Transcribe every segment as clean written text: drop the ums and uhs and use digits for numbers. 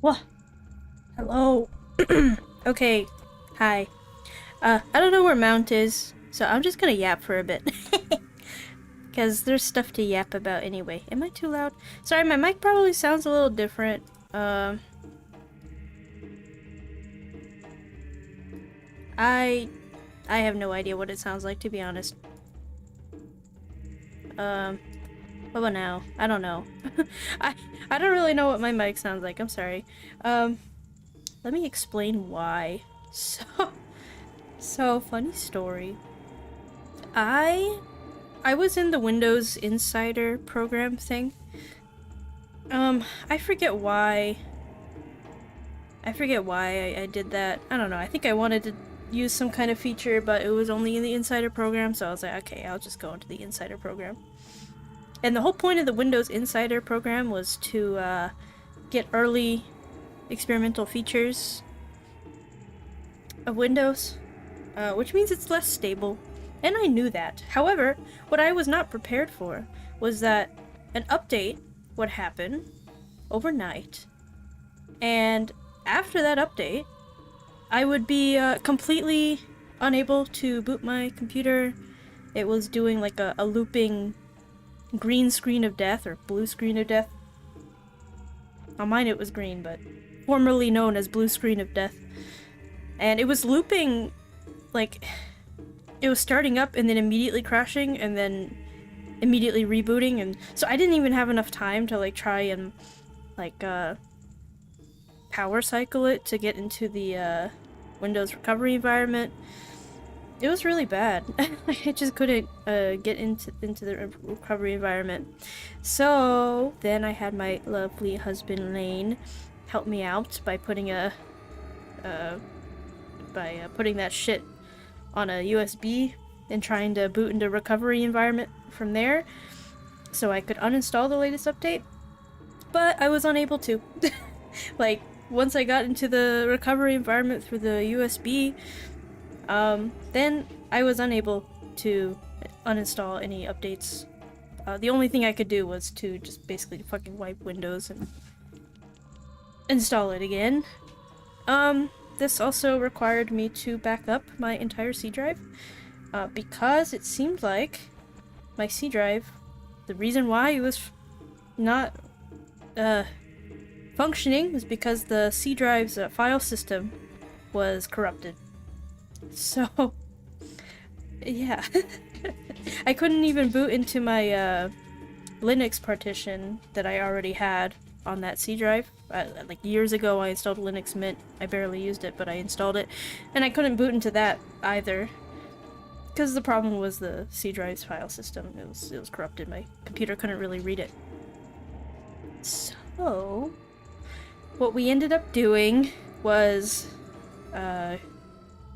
What? Hello? Okay. Hi. I don't know where Mount is, so I'm just gonna yap for a bit. Because there's stuff to yap about anyway. Am I too loud? Sorry, my mic probably sounds a little different. I have no idea what it sounds like, to be honest. What about now? I don't know. I don't really know what my mic sounds like. I'm sorry. Let me explain why. So funny story. I was in the Windows Insider program thing. I forget why. I did that. I don't know. I think I wanted to use some kind of feature, but it was only in the Insider program, so I was like, okay, I'll just go into the Insider program. And the whole point of the Windows Insider program was to get early experimental features of Windows, which means it's less stable. And I knew that. However, what I was not prepared for was that an update would happen overnight, and after that update, I would be completely unable to boot my computer. It was doing like a looping green screen of death, or blue screen of death. On mine it was green, but formerly known as blue screen of death. And it was looping, like, it was starting up and then immediately crashing and then immediately rebooting, and so I didn't even have enough time to like try and like power cycle it to get into the Windows recovery environment. It was really bad. I just couldn't get into the recovery environment. So then I had my lovely husband Lane help me out by putting putting that shit on a USB and trying to boot into recovery environment from there, so I could uninstall the latest update. But I was unable to. Like, once I got into the recovery environment through the USB, then I was unable to uninstall any updates. The only thing I could do was to just basically fucking wipe Windows and install it again. This also required me to back up my entire C drive, because it seemed like my C drive, the reason why it was not functioning was because the C drive's file system was corrupted. So, yeah. I couldn't even boot into my Linux partition that I already had on that C drive. Like years ago I installed Linux Mint. I barely used it, but I installed it. And I couldn't boot into that either, because the problem was the C drive's file system. It was corrupted. My computer couldn't really read it. So, what we ended up doing was,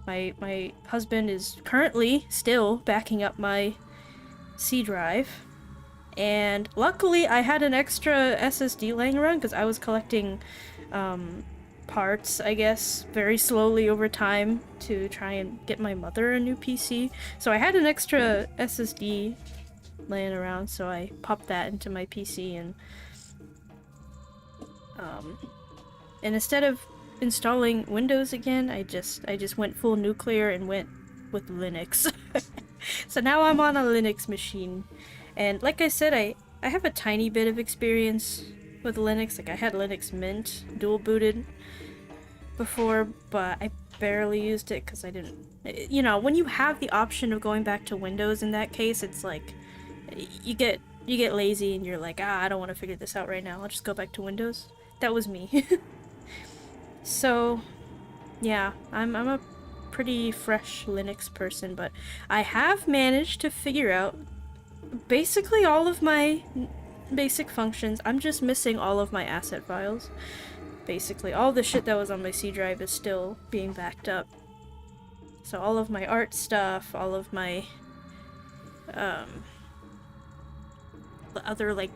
my husband is currently still backing up my C drive, and luckily I had an extra SSD laying around because I was collecting parts, I guess, very slowly over time to try and get my mother a new PC. So I had an extra SSD laying around, so I popped that into my PC, and instead of installing Windows again, I just went full nuclear and went with Linux. So now I'm on a Linux machine, and like I said, I have a tiny bit of experience with Linux. Like, I had Linux Mint dual booted before, but I barely used it because I didn't, you know, when you have the option of going back to Windows in that case, it's like you get lazy and you're like, I don't want to figure this out right now, I'll just go back to Windows. That was me. So, yeah, I'm a pretty fresh Linux person, but I have managed to figure out basically all of my basic functions. I'm just missing all of my asset files. Basically, all the shit that was on my C drive is still being backed up. So all of my art stuff, all of my other, like,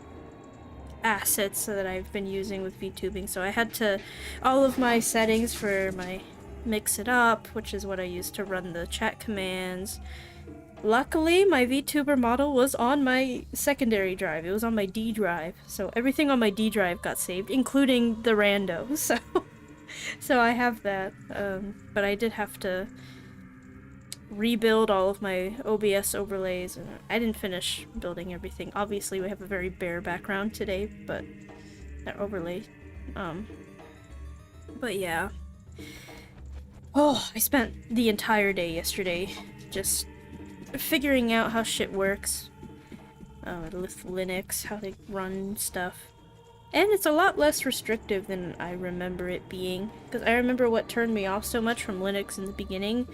assets that I've been using with VTubing. So I had to, all of my settings for my mix it up, which is what I use to run the chat commands, Luckily, my VTuber model was on my secondary drive. It was on my D drive. So everything on my D drive got saved, including the rando. So I have that. But I did have to rebuild all of my OBS overlays, and I didn't finish building everything. Obviously, we have a very bare background today, but that overlay. But yeah. Oh, I spent the entire day yesterday just figuring out how shit works with Linux, how they run stuff. And it's a lot less restrictive than I remember it being. Because I remember what turned me off so much from Linux in the beginning,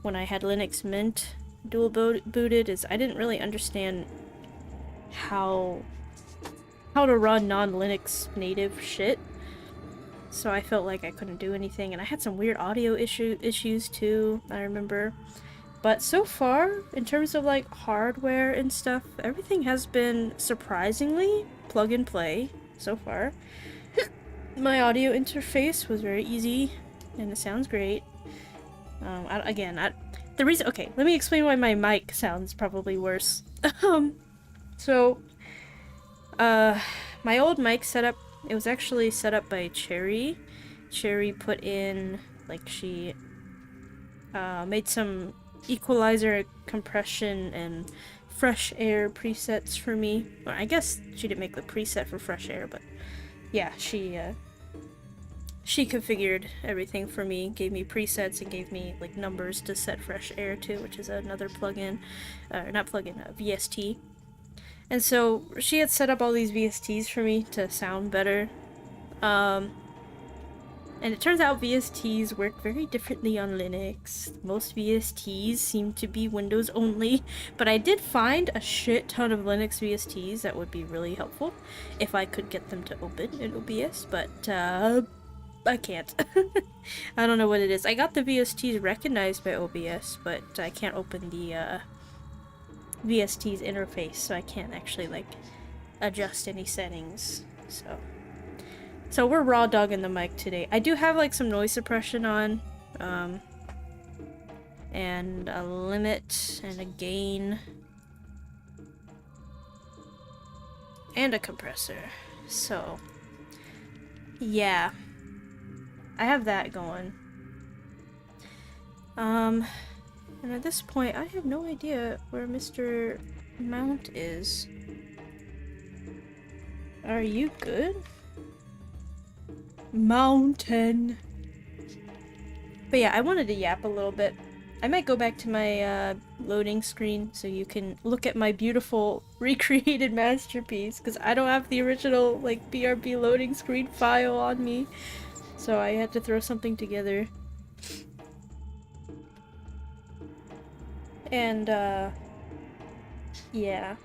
when I had Linux Mint dual booted, is I didn't really understand how to run non-Linux native shit. So I felt like I couldn't do anything, and I had some weird audio issues too, I remember. But so far, in terms of like hardware and stuff, everything has been surprisingly plug and play so far. My audio interface was very easy, and it sounds great. The reason, okay, let me explain why my mic sounds probably worse. My old mic setup, it was actually set up by Cherry. Cherry put in, like, she made some equalizer, compression, and fresh air presets for me. Well, I guess she didn't make the preset for fresh air, but yeah, she configured everything for me, gave me presets, and gave me like numbers to set fresh air to, which is another plugin, not plugin, VST. And so she had set up all these VSTs for me to sound better. And it turns out VSTs work very differently on Linux. Most VSTs seem to be Windows only, but I did find a shit ton of Linux VSTs that would be really helpful if I could get them to open in OBS, but I can't. I don't know what it is. I got the VSTs recognized by OBS, but I can't open the VST's interface, so I can't actually like adjust any settings. So we're raw dogging the mic today. I do have like some noise suppression on, and a limit and a gain and a compressor. So yeah, I have that going. And at this point, I have no idea where Mr. Mount is. Are you good? Mountain. But yeah, I wanted to yap a little bit. I might go back to my loading screen so you can look at my beautiful recreated masterpiece, because I don't have the original like BRB loading screen file on me, so I had to throw something together. And yeah.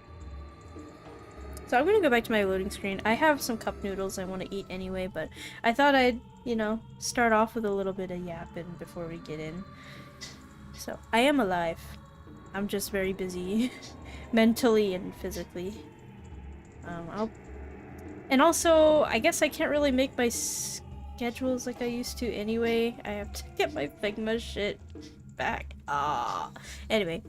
So I'm gonna go back to my loading screen. I have some cup noodles I want to eat anyway, but I thought I'd, you know, start off with a little bit of yapping before we get in. So, I am alive. I'm just very busy, mentally and physically. And also, I guess I can't really make my schedules like I used to anyway. I have to get my Figma shit back. Anyway.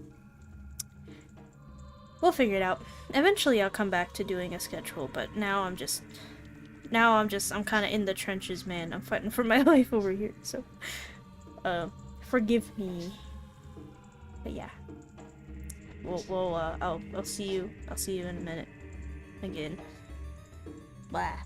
We'll figure it out. Eventually I'll come back to doing a schedule, but now I'm kind of in the trenches, man. I'm fighting for my life over here, so forgive me. But yeah. I'll see you in a minute. Again. Blah.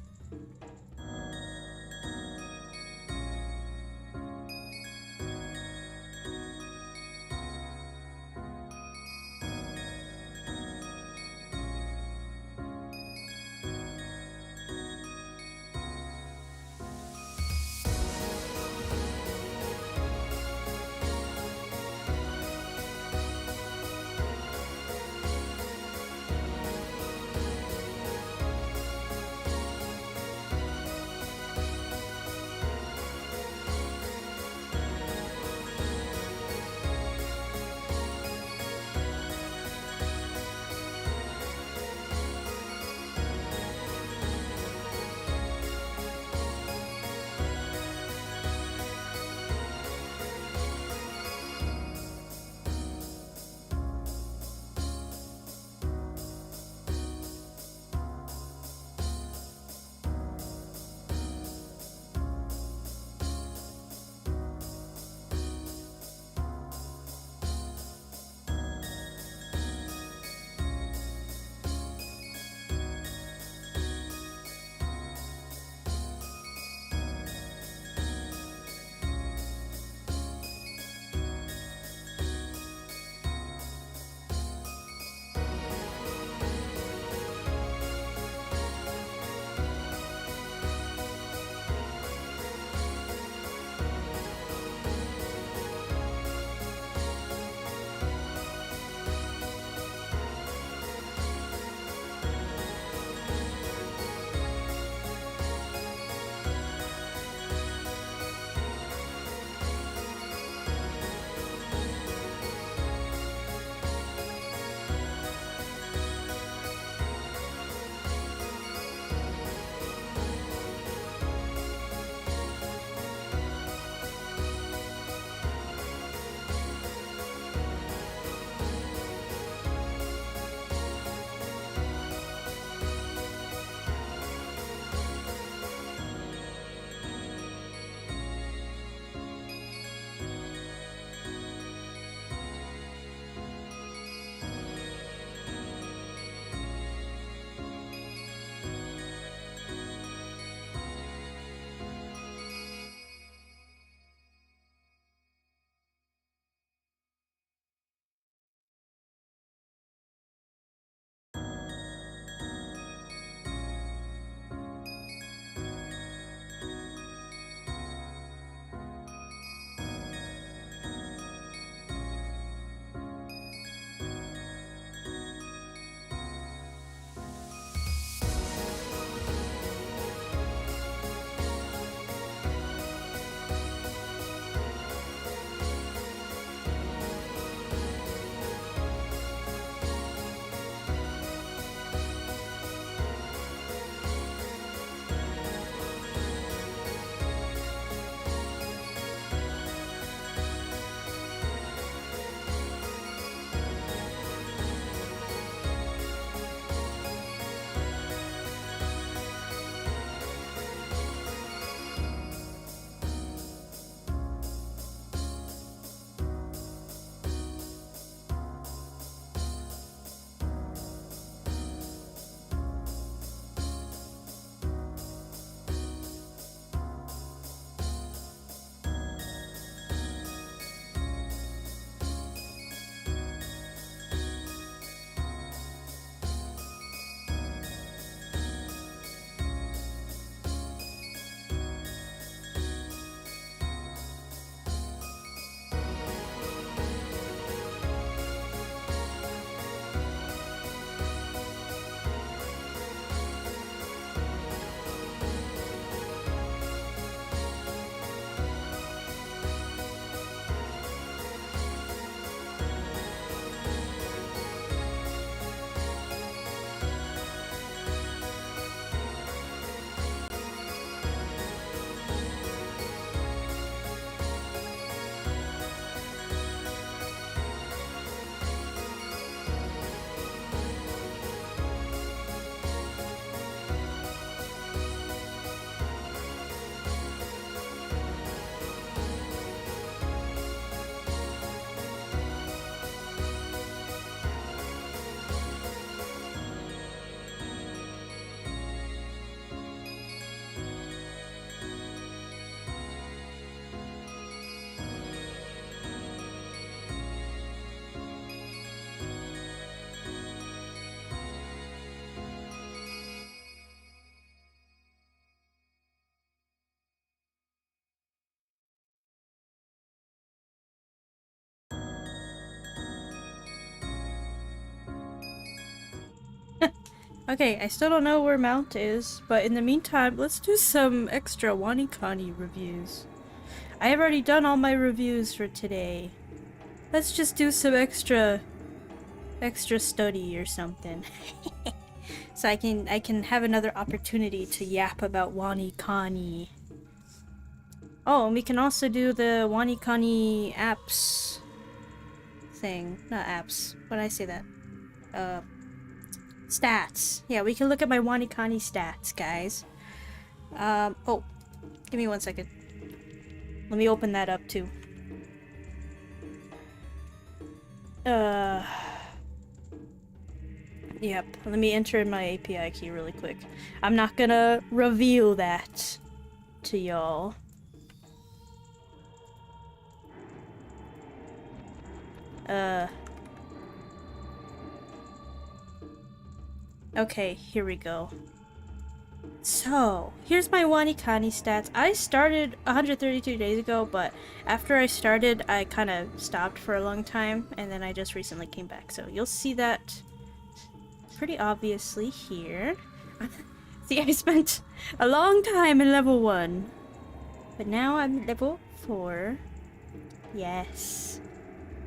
Okay, I still don't know where Mount is, but in the meantime, let's do some extra WaniKani reviews. I have already done all my reviews for today. Let's just do some extra study or something. So I can have another opportunity to yap about WaniKani. Oh, and we can also do the WaniKani apps thing. Not apps. When I say that? Stats. Yeah, we can look at my WaniKani stats, guys. Oh. Give me 1 second. Let me open that up, too. Yep. Let me enter in my API key really quick. I'm not gonna reveal that to y'all. Okay, here we go. So, here's my WaniKani stats. I started 132 days ago, but after I started, I kind of stopped for a long time, and then I just recently came back. So, you'll see that pretty obviously here. See, I spent a long time in level 1, but now I'm level 4. Yes.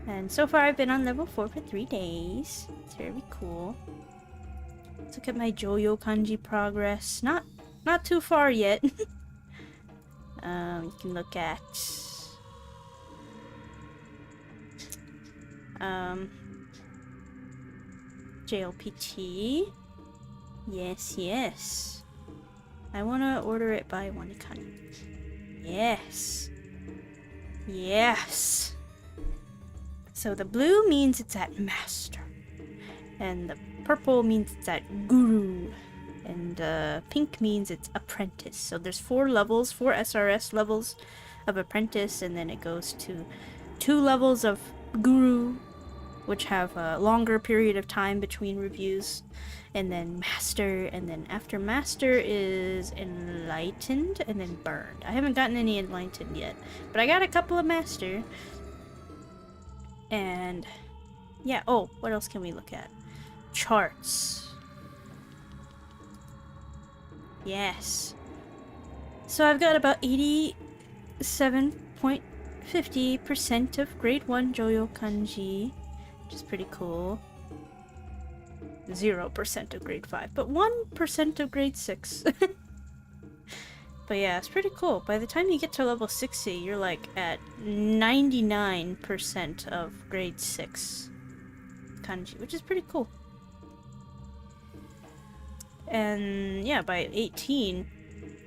And so far, I've been on level 4 for 3 days. It's very cool. Let's look at my Joyo kanji progress. Not too far yet. You can look at JLPT. Yes. I wanna order it by WaniKani. Yes. So the blue means it's at master, and the purple means it's at guru, and pink means it's apprentice. So there's 4 levels, 4 SRS levels of apprentice, and then it goes to 2 levels of guru, which have a longer period of time between reviews, and then master, and then after master is enlightened, and then burned. I haven't gotten any enlightened yet, but I got a couple of master. And yeah, oh, what else can we look at? Charts. Yes. So I've got about 87.50% of grade 1 Joyo kanji, which is pretty cool. 0% of grade 5, but 1% of grade 6. But yeah, it's pretty cool. By the time you get to level 60, you're like at 99% of grade 6 kanji, which is pretty cool. And yeah, by 18,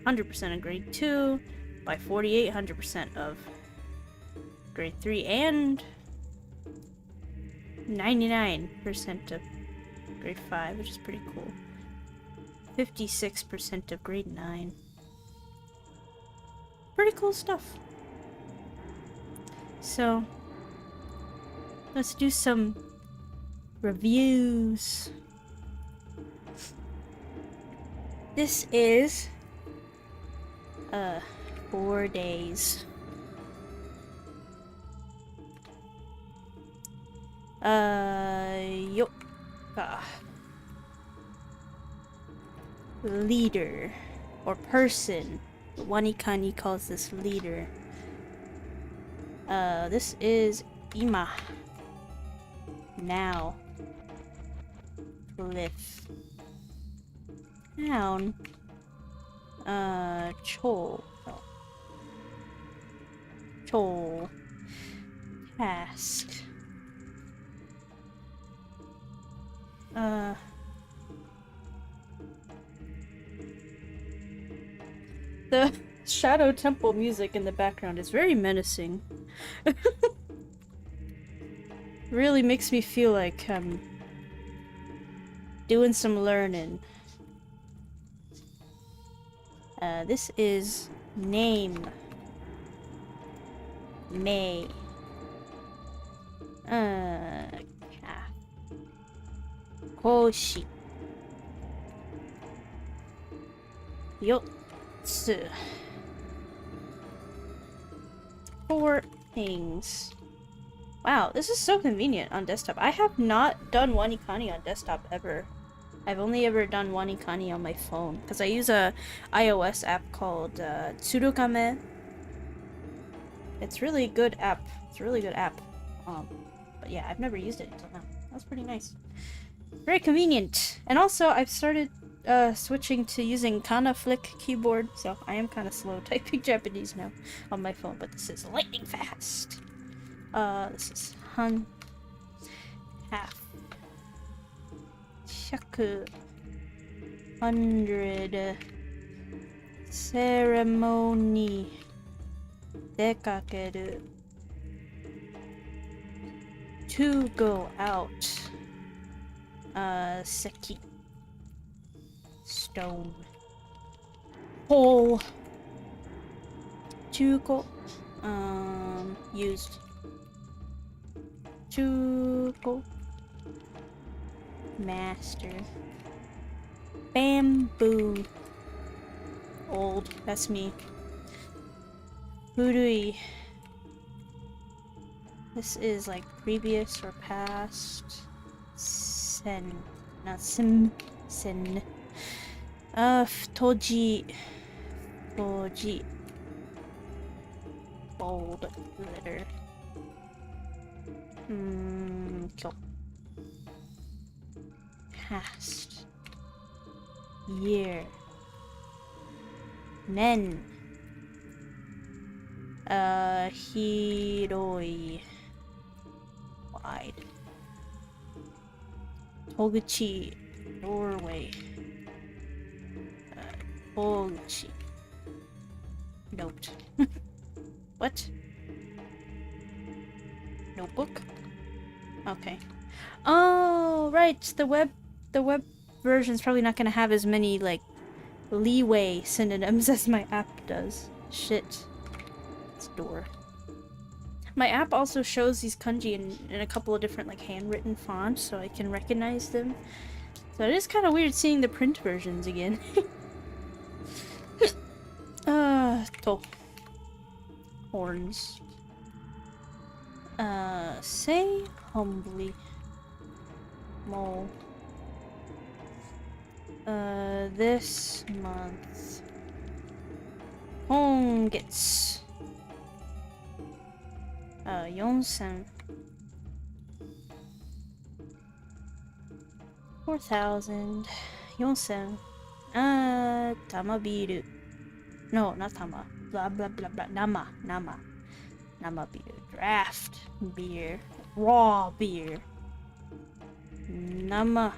100% of grade 2. By 48, 100% of grade 3. And 99% of grade 5, which is pretty cool. 56% of grade 9. Pretty cool stuff. So, let's do some reviews. This is 4 days. Yup. Leader or person. WaniKani calls this leader. This is Ima. Now. Cliff. Town. Chol. Oh. Chol. Task. The Shadow Temple music in the background is very menacing. Really makes me feel like I'm doing some learning. This is name. May. Koshi. Yotsu. 4 things. Wow, this is so convenient on desktop. I have not done WaniKani on desktop ever. I've only ever done wanikani on my phone because I use a iOS app called Tsurukame. It's really good app. It's a really good app. But yeah, I've never used it until now. That's pretty nice. Very convenient. And also, I've started switching to using Kana Flick keyboard, so I am kind of slow typing Japanese now on my phone, but this is lightning fast. This is half. 100 ceremony 出かける to go out 石 stone hole 中古 used 中古 master bamboo old, that's me. Furui. This is like previous or past. Sen. Not sim. Sen. Toji. Toji. Bold letter. Kyo. Past. Year. Men. Hiroi. Wide. Toguchi. Doorway. Toguchi. Note. What? Notebook? Okay. Oh, right. The web version's probably not gonna have as many, like, leeway synonyms as my app does. Shit. It's door. My app also shows these kanji in a couple of different, like, handwritten fonts, so I can recognize them. So it is kind of weird seeing the print versions again. To. Horns. Say humbly. Mole. This month. Hongets. 4000. 4000. 4000. Tama biru. No, not tama. Blah blah blah blah. Nama. Nama beer. Draft beer. Raw beer. Nama.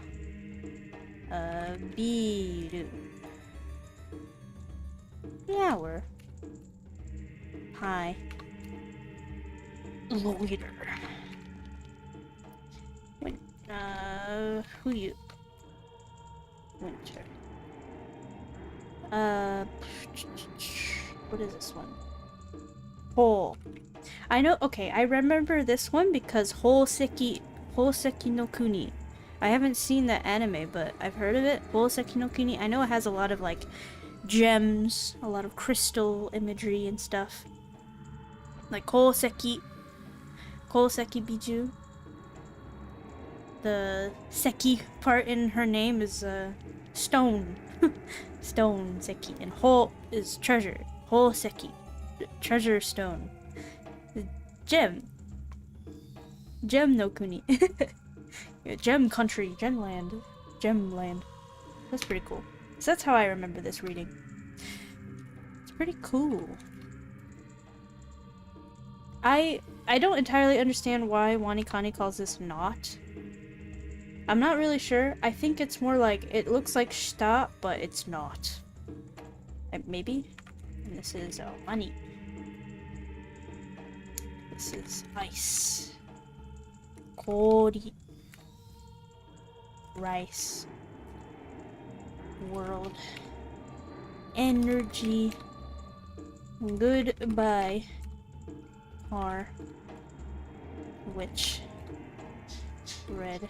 Biru. Hour. Hi. Loiter. Who you? Winter. What is this one? Hole. I know, okay, I remember this one because Hoseki no Kuni. I haven't seen that anime, but I've heard of it. Hoseki no Kuni. I know it has a lot of, like, gems, a lot of crystal imagery and stuff. Like Koseki Biju. The Seki part in her name is stone. Stone Seki. And Ho is treasure. Hoseki. Treasure stone. Gem. Gem no Kuni. Yeah, gem country. Gem land. Gem land. That's pretty cool. So that's how I remember this reading. It's pretty cool. I don't entirely understand why Wanikani calls this not. I'm not really sure. I think it's more like, it looks like shita, but it's not. Maybe? And this is money. This is ice. Kori. Rice. World. Energy. Goodbye. Are. Witch. Red.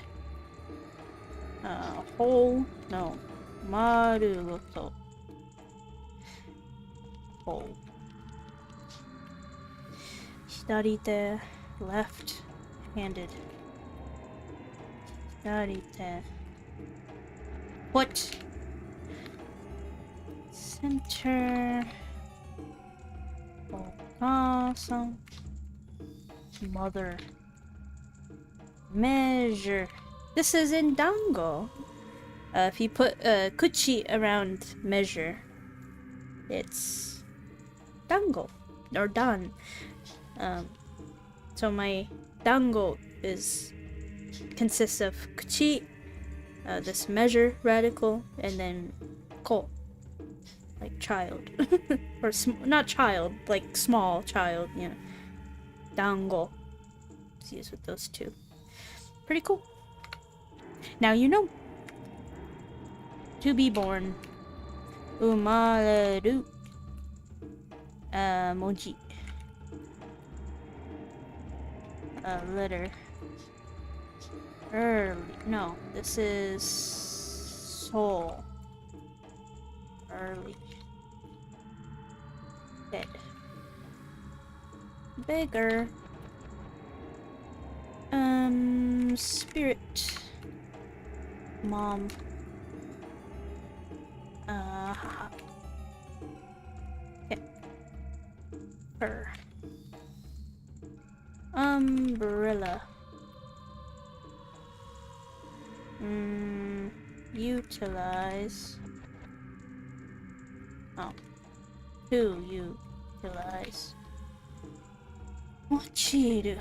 Hole. No. Marugoto. Hole. Hidarite. Left-handed. Hidarite. What? Center. Awesome. Mother. Measure. This is in Dango. If you put kuchi around measure, it's Dango or Dan. So my Dango consists of kuchi, this measure radical, and then ko, like child, or not child, like small child. You know, Dango. Let's use with those two. Pretty cool. Now you know. To be born. Umareru. Moji. Letter. Early. No, this is soul. Early. Dead. Bigger. Spirit. Mom. Okay. Her. Umbrella. Utilize. Oh. To utilize. Mochiru.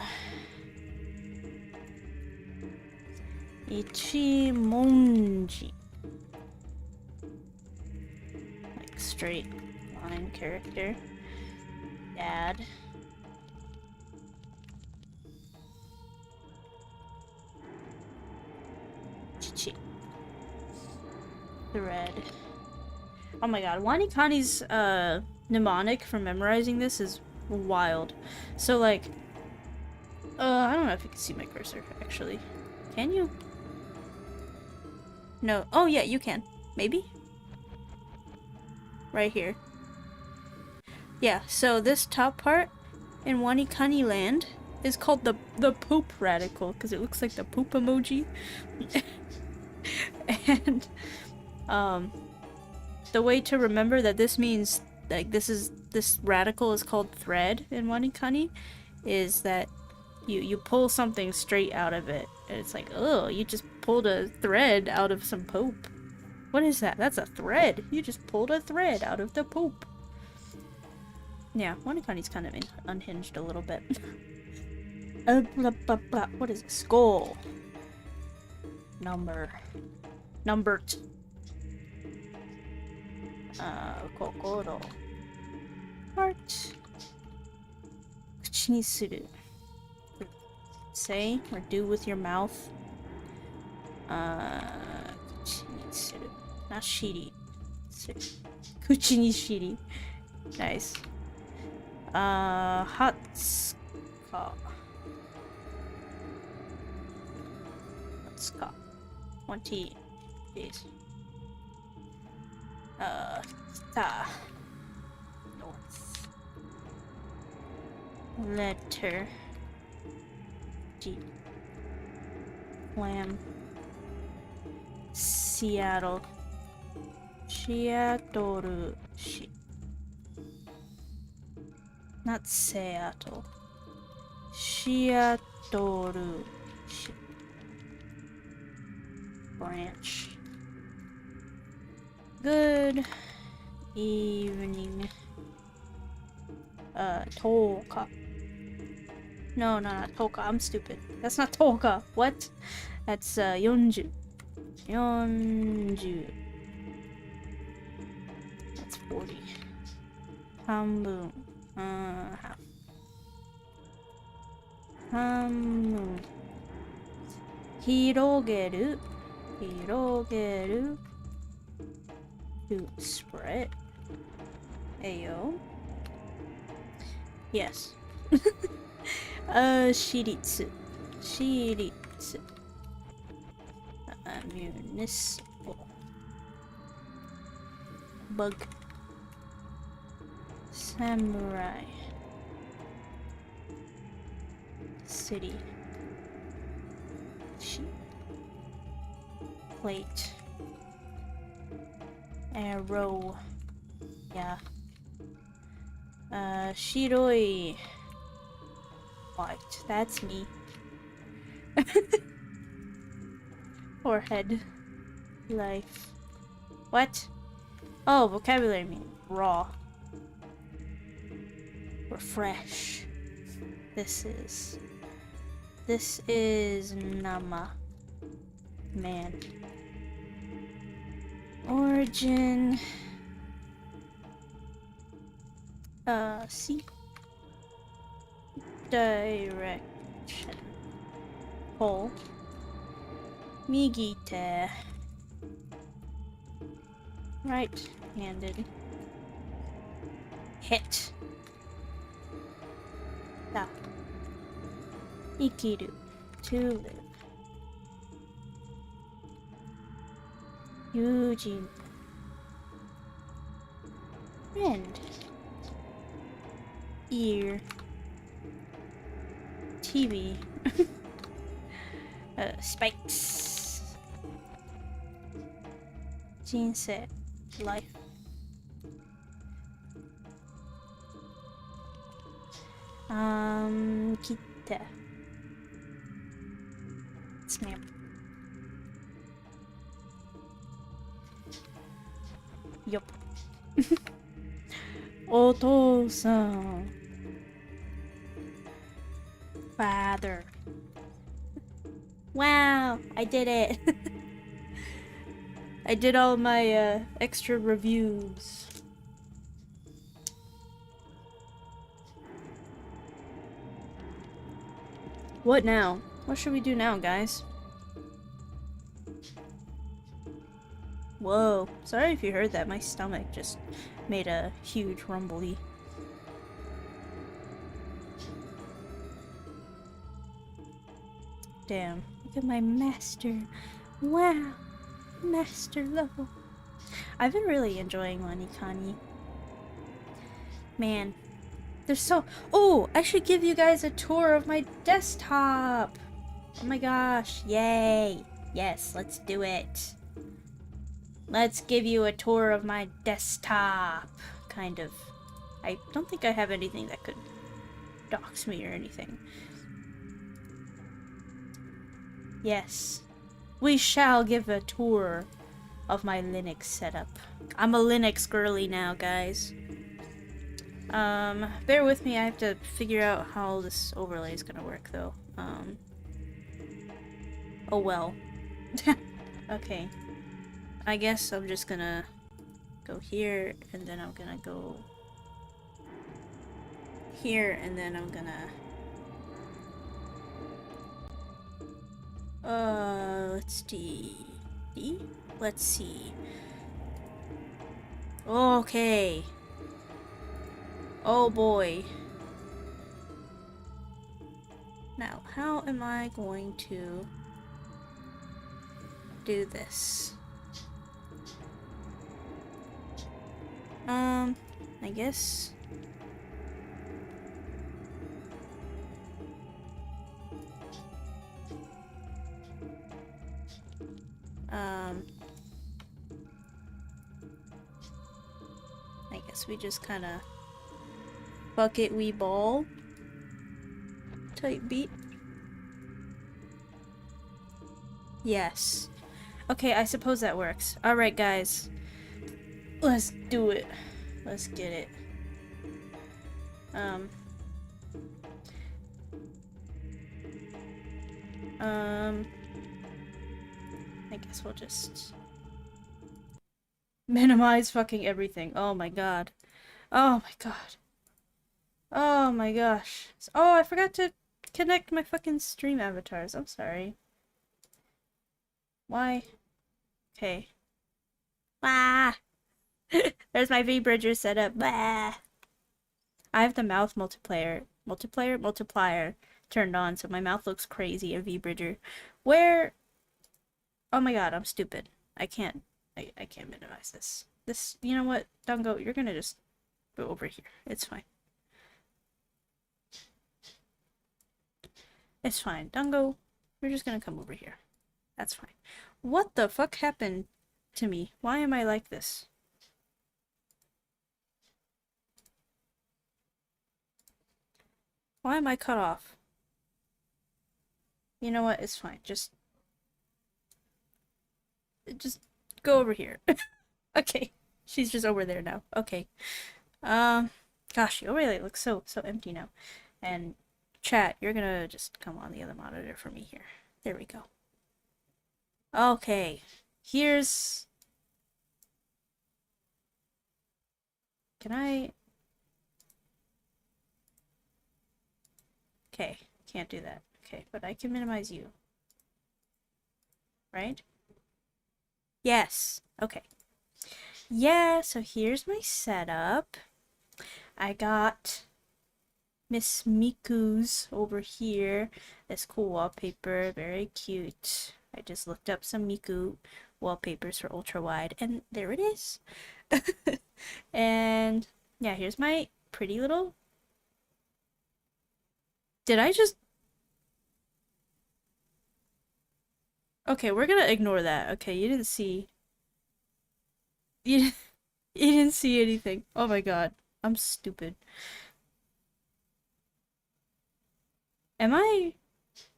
Ichimonji. Like straight line character. Dad. Chichi. Thread. Oh my god, Wanikani's mnemonic for memorizing this is wild. So like, I don't know if you can see my cursor actually. Can you? No. Oh yeah, you can. Maybe? Right here. Yeah, so this top part in Wanikani land is called the poop radical because it looks like the poop emoji. And the way to remember that this means like this radical is called thread in Wanikani is that you pull something straight out of it. And it's like, oh, you just pulled a thread out of some poop. What is that? That's a thread. You just pulled a thread out of the poop. Yeah, Wanikani's kind of unhinged a little bit. What is it? Skull. Number. Numbered. Kokoro. Heart. Kuchi ni suru. Say or do with your mouth. Kuchi ni suru. Not shiri. Kuchi ni shiri. Nice. Hatsuka. Hatsuka. 20 days. Ta. North. Letter. G. Lamb. Seattle. Seattle. Not Seattle. Seattle. Branch. Good evening. Toka. No, not Toka. I'm stupid. That's not Toka. What? That's 40. 40. That's 40. Hanbun. Half. Hanbun. Hirogeru. Hirogeru. To spread. Ayo. Yes. Shiritsu. Shiritsu. Municipal. Bug. Samurai. City. Sheep. Plate. Arrow. Yeah. Shiroi. White. That's me. Forehead. Life. What? Oh, vocabulary meaning. Raw. Refresh. This is Nama. Man. Origin. See. Direction. Pull. Migite. Right-handed. Hit. Stop. Ikiru. To live. Yujin. Friend. Ear. TV. Spikes. Jinsei. Life. Kita. Snap. Yup. Oto-san. Father. Wow, I did it. I did all my extra reviews. What now? What should we do now, guys? Whoa. Sorry if you heard that. My stomach just made a huge rumbly. Damn. Look at my master. Wow. Master level. I've been really enjoying Wanikani. Man. There's so... Oh! I should give you guys a tour of my desktop! Oh my gosh. Yay. Yes, let's do it. Let's give you a tour of my desktop. Kind of. I don't think I have anything that could dox me or anything. Yes. We shall give a tour of my Linux setup. I'm a Linux girly now, guys. Bear with me, I have to figure out how this overlay is gonna work, though. Oh well. Okay. I guess I'm just gonna go here, and then I'm gonna go here, and then I'm gonna... let's see. Let's see. Okay. Oh boy. Now, how am I going to do this? I guess... I guess we just kind of bucket we ball type beat. Yes. Okay, I suppose that works. Alright, guys. Let's do it. Let's get it. I guess we'll just minimize fucking everything. Oh my god. Oh my god. Oh my gosh. Oh, I forgot to connect my fucking stream avatars. I'm sorry. Why? Okay. Ah! There's my V-Bridger setup. Bah! I have the mouth multiplier turned on, so my mouth looks crazy in V-Bridger. Where? Oh my god, I'm stupid. I can't minimize this. This, you know what, Dango, you're gonna just go over here. It's fine. It's fine. Dango, you're just gonna come over here. That's fine. What the fuck happened to me? Why am I like this? Why am I cut off? You know what? It's fine. Just go over here. Okay. She's just over there now. Okay. Um, gosh, the overlay looks so empty now. And chat, you're gonna just come on the other monitor for me here. There we go. Okay. Here's... Can I... Okay, can't do that. Okay, but I can minimize you. Right? Yes. Okay. Yeah, so here's my setup. I got Miss Miku's over here. This cool wallpaper, very cute. I just looked up some Miku wallpapers for ultra wide, and there it is. And yeah, here's my pretty little... Did I just... Okay, we're gonna ignore that. Okay, you didn't see... You, you didn't see anything. Oh my god. I'm stupid. Am I...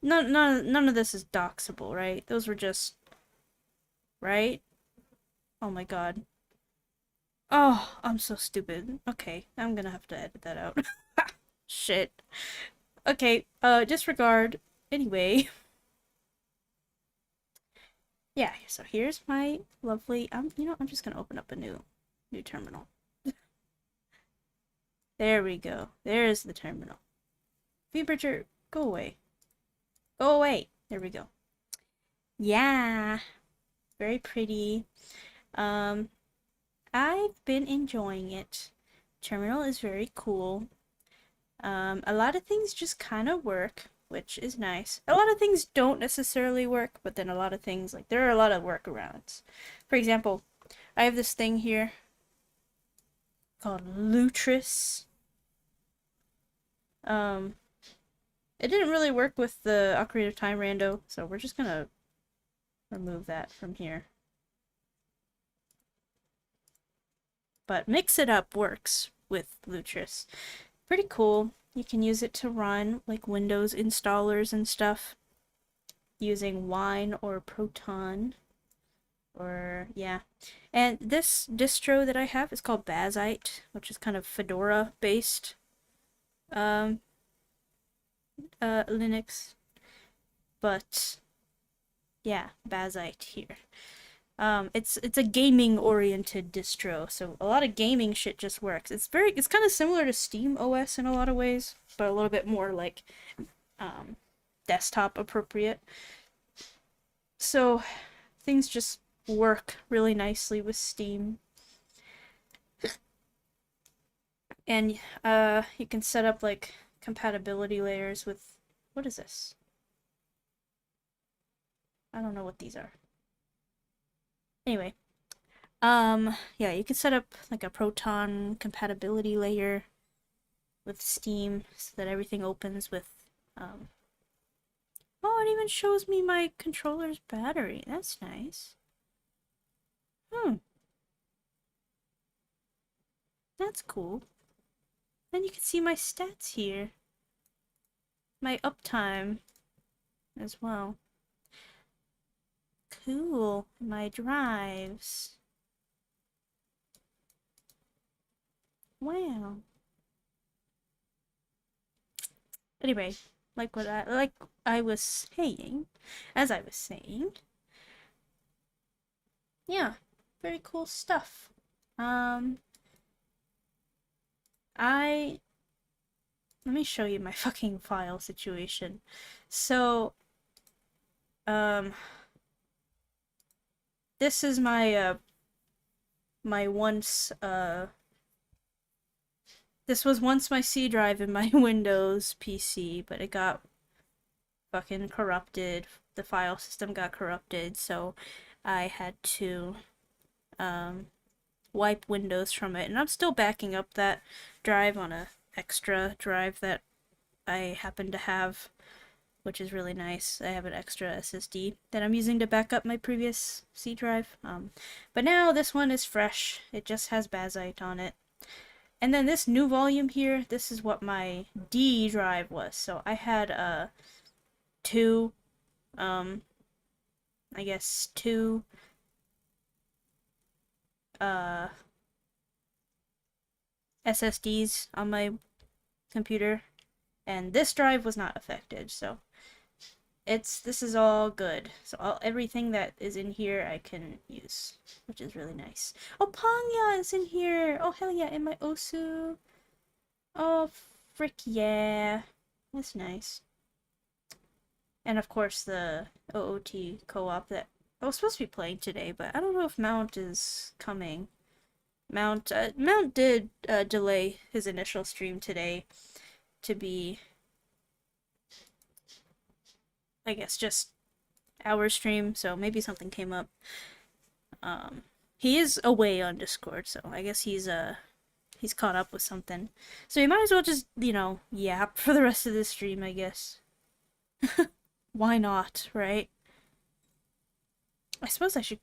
None of this is doxable, right? Those were just... Right? Oh my god. Oh, I'm so stupid. Okay, I'm gonna have to edit that out. Shit. Okay, disregard. Anyway. Yeah, so here's my lovely... you know, I'm just gonna open up a new terminal. There we go. There's the terminal. VBridger, go away. Go away. There we go. Yeah. Very pretty. I've been enjoying it. Terminal is very cool. A lot of things just kind of work, which is nice. A lot of things don't necessarily work, but then a lot of things, like, there are a lot of workarounds. For example, I have this thing here called Lutris. It didn't really work with the Ocarina of Time rando, so we're just gonna remove that from here. But Mix It Up works with Lutris. Pretty cool. You can use it to run like Windows installers and stuff using Wine or Proton. Or, yeah. And this distro that I have is called Bazite, which is kind of Fedora based Linux. But yeah, Bazite here. It's a gaming oriented distro, so a lot of gaming shit just works. It's kind of similar to Steam OS in a lot of ways, but a little bit more like desktop appropriate. So things just work really nicely with Steam. And you can set up like compatibility layers with... What is this? I don't know what these are. Anyway, yeah, you can set up like a Proton compatibility layer with Steam so that everything opens with, oh, it even shows me my controller's battery. That's nice. That's cool. And you can see my stats here. My uptime as well. Cool. My drives. Wow. Anyway, like I was saying, yeah, very cool stuff. Let me show you my fucking file situation. So, this is my, this was once my C drive in my Windows PC, but it got fucking corrupted. The file system got corrupted, so I had to, wipe Windows from it. And I'm still backing up that drive on a extra drive that I happen to have, which is really nice. I have an extra SSD that I'm using to back up my previous C drive. But now this one is fresh. It just has Bazite on it. And then this new volume here, this is what my D drive was. So I had two, I guess two SSDs on my computer, and this drive was not affected, so this is all good. So everything that is in here I can use, which is really nice. Oh, Panya is in here! Oh, hell yeah, in my Osu. Oh, frick yeah. That's nice. And of course the OOT co-op that I was supposed to be playing today, but I don't know if Mount is coming. Mount did delay his initial stream today to be, I guess, just our stream, so maybe something came up. He is away on Discord, so I guess he's caught up with something. So you might as well just, you know, yap for the rest of the stream, I guess. Why not, right? I suppose I should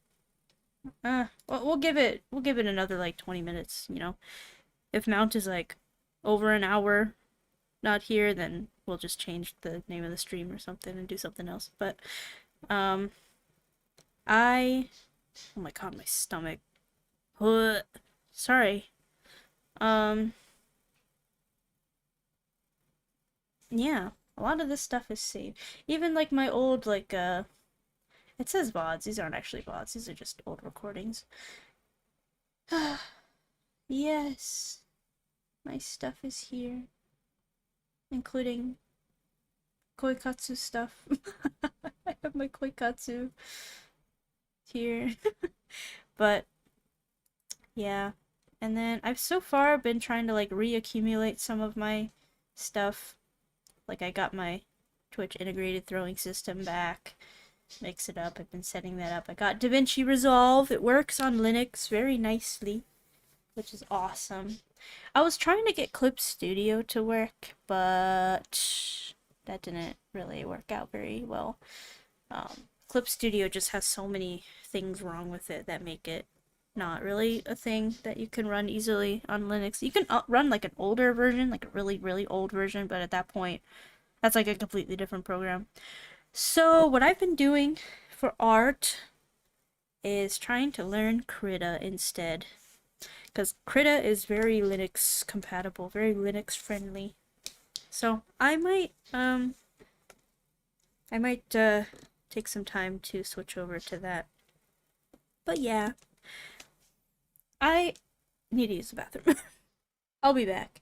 we'll give it another like 20 minutes, you know. If Mount is like over an hour not here, then we'll just change the name of the stream or something and do something else. But oh my god, my stomach. Sorry. Yeah, a lot of this stuff is saved. Even like my old like it says VODs. These aren't actually VODs. These are just old recordings. Yes. My stuff is here. Including Koikatsu stuff. I have my Koikatsu here. But yeah. And then I've so far been trying to like reaccumulate some of my stuff. Like I got my Twitch integrated throwing system back. Mix it up. I've been setting that up. I got DaVinci Resolve. It works on Linux very nicely, which is awesome. I was trying to get Clip Studio to work, but that didn't really work out very well. Clip Studio just has so many things wrong with it that make it not really a thing that you can run easily on Linux. You can run like an older version, like a really, really old version, but at that point, that's like a completely different program. So what I've been doing for art is trying to learn Krita instead. Because Krita is very Linux compatible, very Linux friendly. So I might take some time to switch over to that. But yeah. I need to use the bathroom. I'll be back.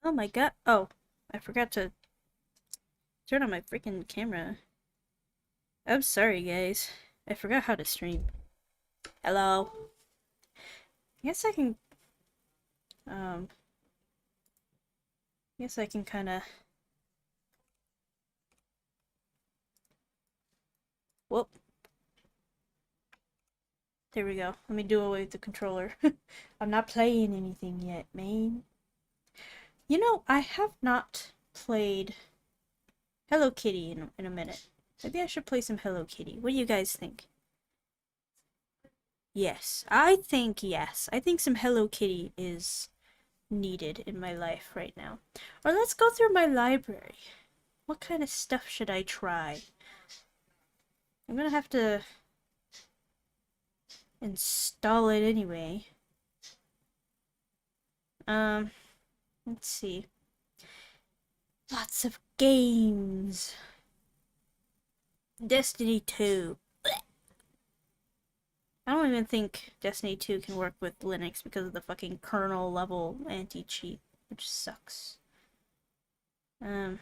Oh my god. Oh, I forgot to turn on my freaking camera. I'm sorry, guys. I forgot how to stream. Hello. I guess I can, um, kind of. Whoop. There we go. Let me do away with the controller. I'm not playing anything yet, man. You know, I have not played Hello Kitty in a minute. Maybe I should play some Hello Kitty. What do you guys think? Yes. I think yes. I think some Hello Kitty is needed in my life right now. Or let's go through my library. What kind of stuff should I try? I'm gonna have to install it anyway. Let's see. Lots of games. Destiny 2. I don't even think Destiny 2 can work with Linux because of the fucking kernel level anti-cheat, which sucks. You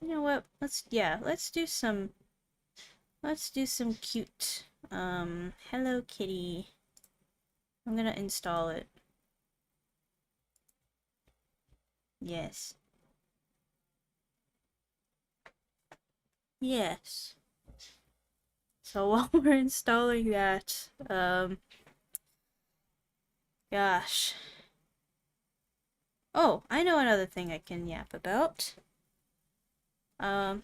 know what? Let's do some cute Hello Kitty. I'm gonna install it. Yes. Yes. So while we're installing that, gosh. Oh, I know another thing I can yap about. Lane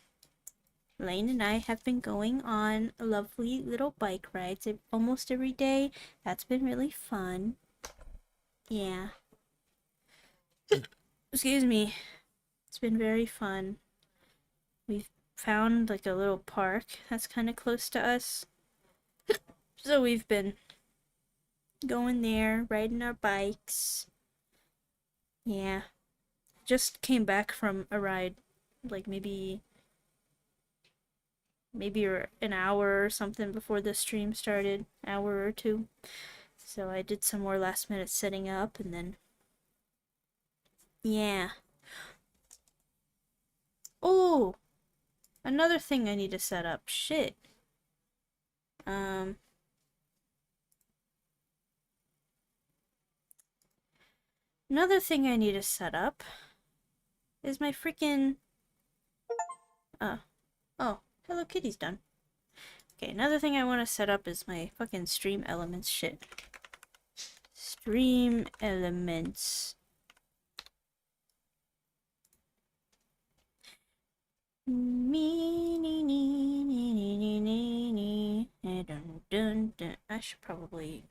and I have been going on lovely little bike rides almost every day. That's been really fun. Yeah. Excuse me. It's been very fun. We've found like a little park that's kind of close to us. So we've been going there, riding our bikes. Yeah. Just came back from a ride like maybe an hour or something before the stream started, hour or two. So I did some more last minute setting up and then yeah. Oh, another thing I need to set up. Shit. Another thing I need to set up is my freaking oh, Hello Kitty's done. Okay, another thing I want to set up is my fucking stream elements shit. Stream elements. I should probably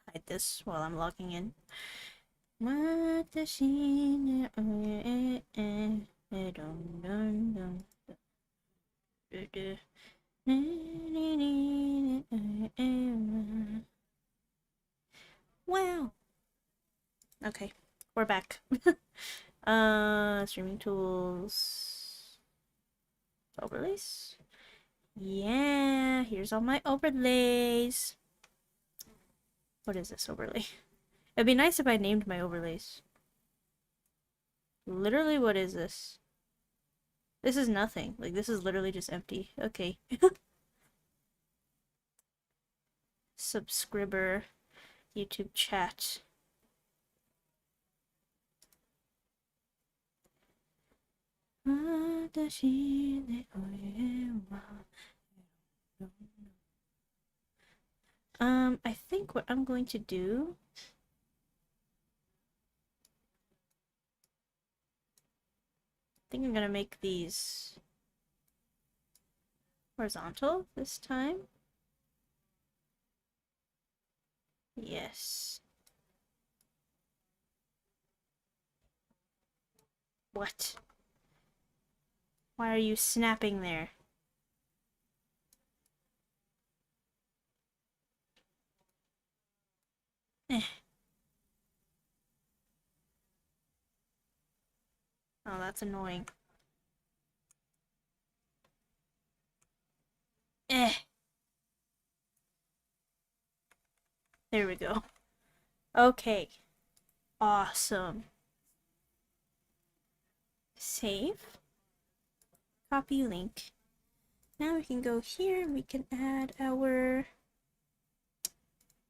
hide this while I'm logging in. Wow. Okay, we're back. Streaming tools. Overlays. Yeah, here's all my overlays. What is this overlay? It'd be nice if I named my overlays. Literally, what is this? This is nothing. Like, this is literally just empty. Okay. Subscriber. YouTube chat. I think what I'm going to do I think I'm gonna make these horizontal this time. Yes. What? Why are you snapping there? Eh. Oh, that's annoying. Eh. There we go. Okay. Awesome. Save. Copy link. Now we can go here and we can add our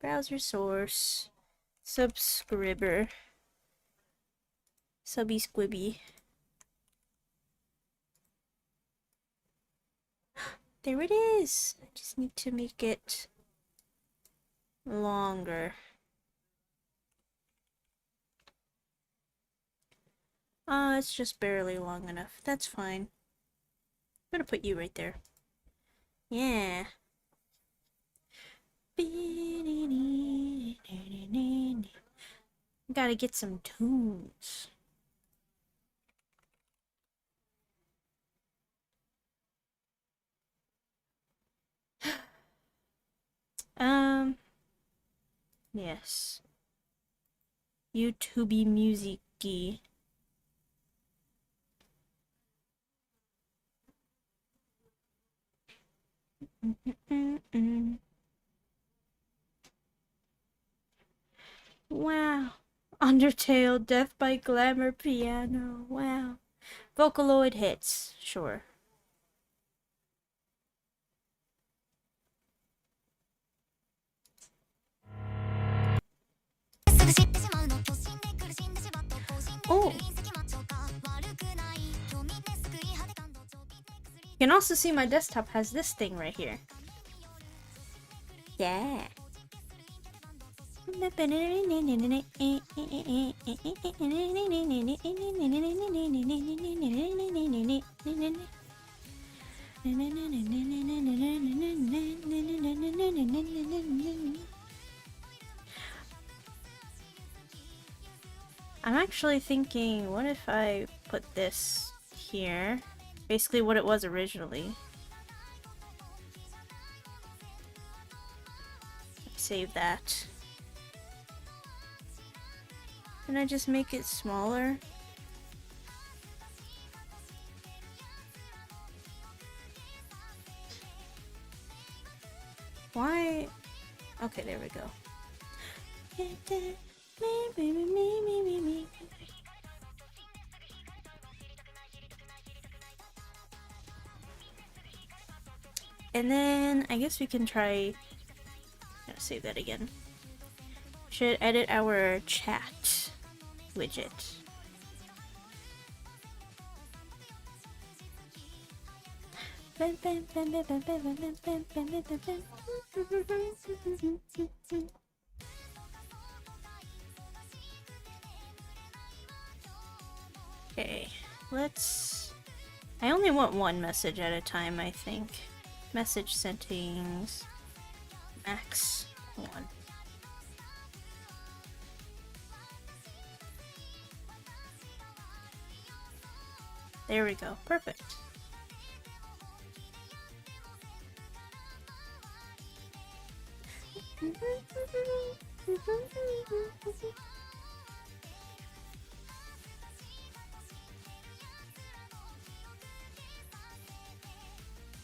browser source, subscriber, subby squibby. There it is! I just need to make it longer. It's just barely long enough. That's fine. I'm gonna put you right there. Yeah. Gotta get some tunes. Yes. YouTube music-y. Wow. Undertale, Death by Glamour Piano. Wow. Vocaloid hits. Sure. Oh. You can also see my desktop has this thing right here. Yeah. I'm actually thinking, what if I put this here? Basically what it was originally. Save that. Can I just make it smaller? Why? Okay, there we go. And then I guess we can try. Gotta save that again. Should edit our chat widget. Okay, let's. I only want one message at a time, I think. Message settings. Max 1. There we go. Perfect.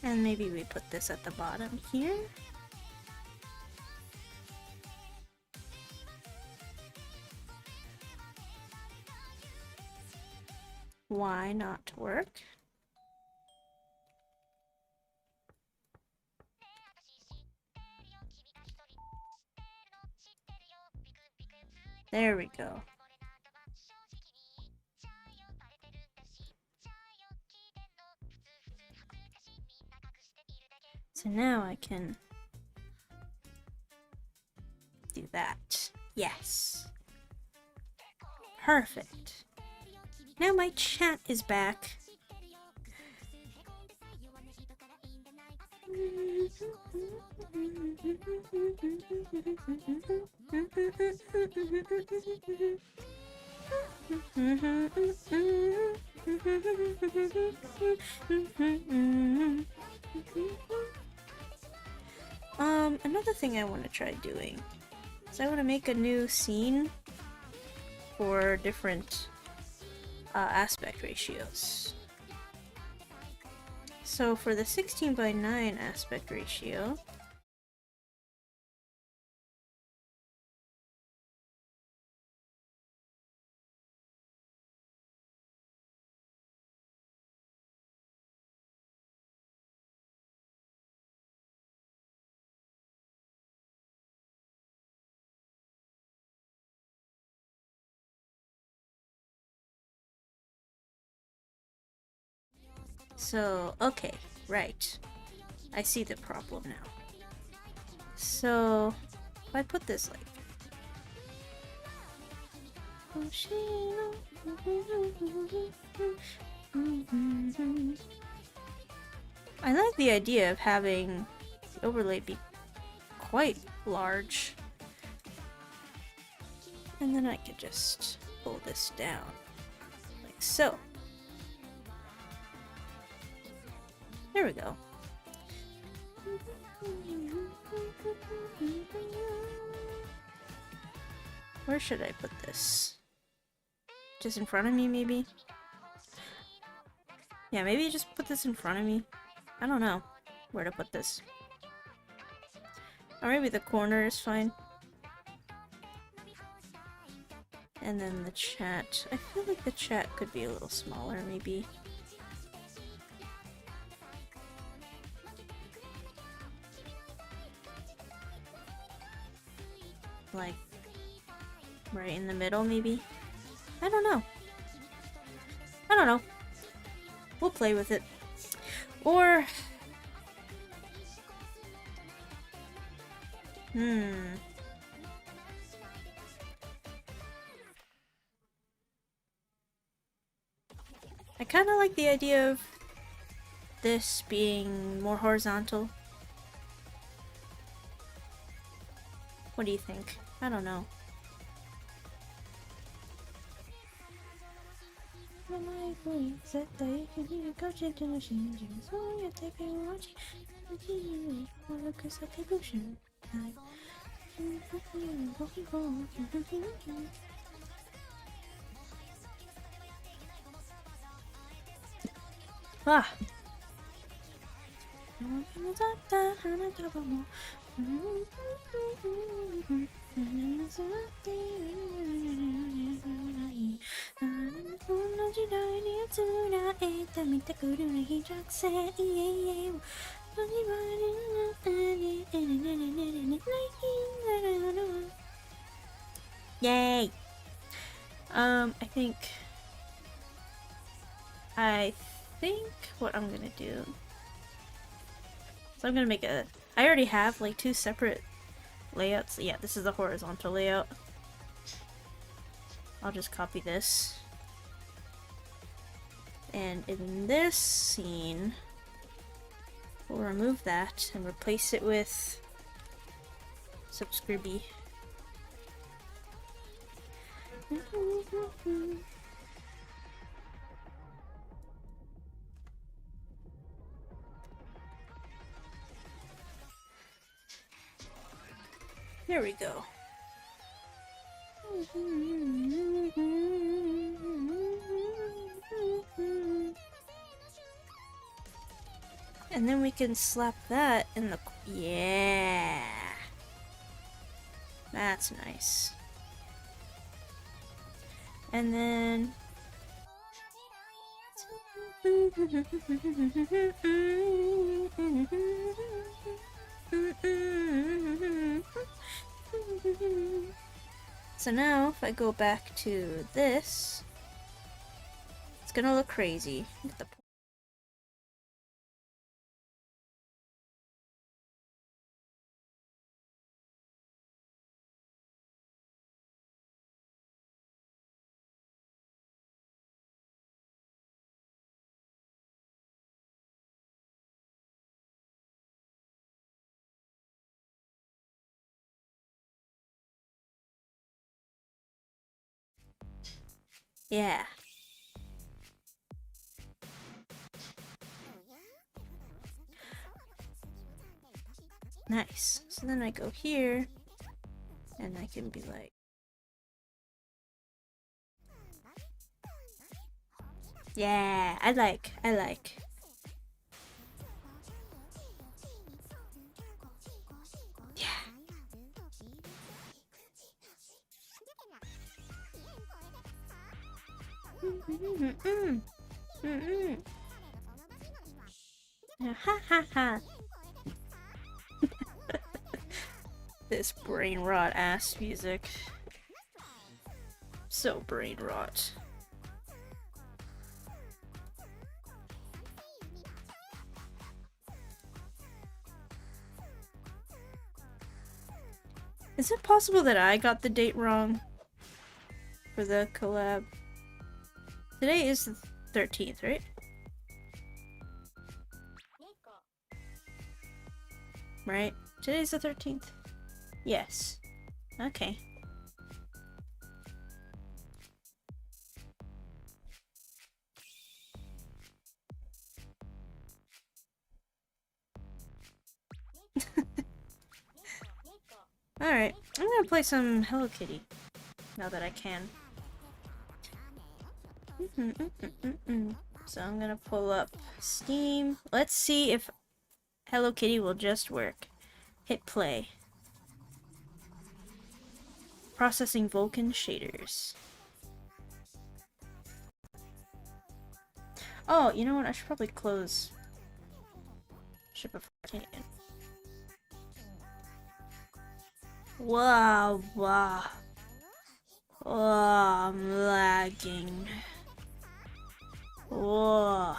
And maybe we put this at the bottom here. Why not work? There we go. So now I can do that. Yes. Perfect. Now my chat is back. Another thing I want to try doing is I want to make a new scene for different aspect ratios. So for the 16:9 aspect ratio, So, okay, right. I see the problem now. So, if I put this like... I like the idea of having the overlay be quite large. And then I could just pull this down, like so. There we go. Where should I put this? Just in front of me, maybe? Yeah, maybe just put this in front of me. I don't know where to put this. Or maybe the corner is fine. And then the chat. I feel like the chat could be a little smaller, maybe. Like, right in the middle, maybe? I don't know. I don't know. We'll play with it. Or... I kind of like the idea of this being more horizontal. What do you think? I don't know. Ah. Yay! I think what I'm gonna do. So I'm gonna make a. I already have like two separate layouts. Yeah, this is the horizontal layout. I'll just copy this. And in this scene, we'll remove that and replace it with Subscribey. There we go. And then we can slap that in the... Yeah! That's nice. And then... So now, if I go back to this, it's gonna look crazy. Look at the yeah. Nice. So then I go here, and I can be like... Yeah, I like. Yeah. Ha ha ha. This brain rot ass music. So brain rot. Is it possible that I got the date wrong for the collab? Today is the 13th, right? Right? Today's the 13th. Yes. Okay. Alright, I'm gonna play some Hello Kitty now that I can. So I'm gonna pull up Steam. Let's see if Hello Kitty will just work. Hit play. Processing Vulkan shaders. Oh, you know what? I should probably close ship before I take it. Wow, wow. Oh, I'm lagging. Whoa.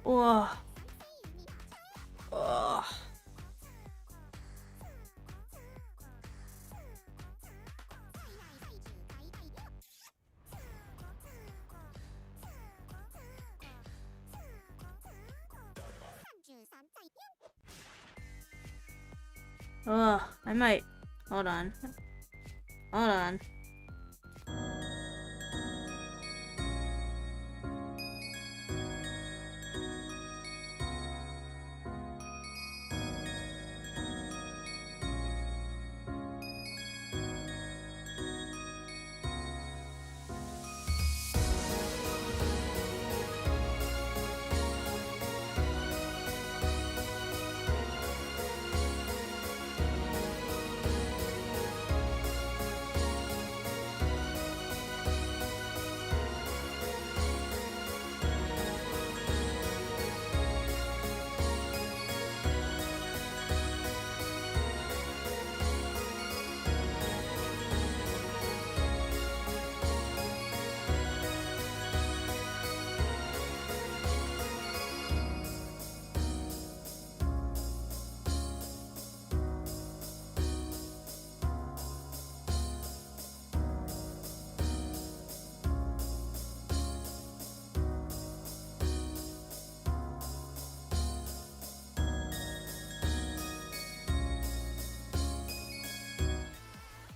Whoa. Oh. Oh, I might. Hold on. Hold on.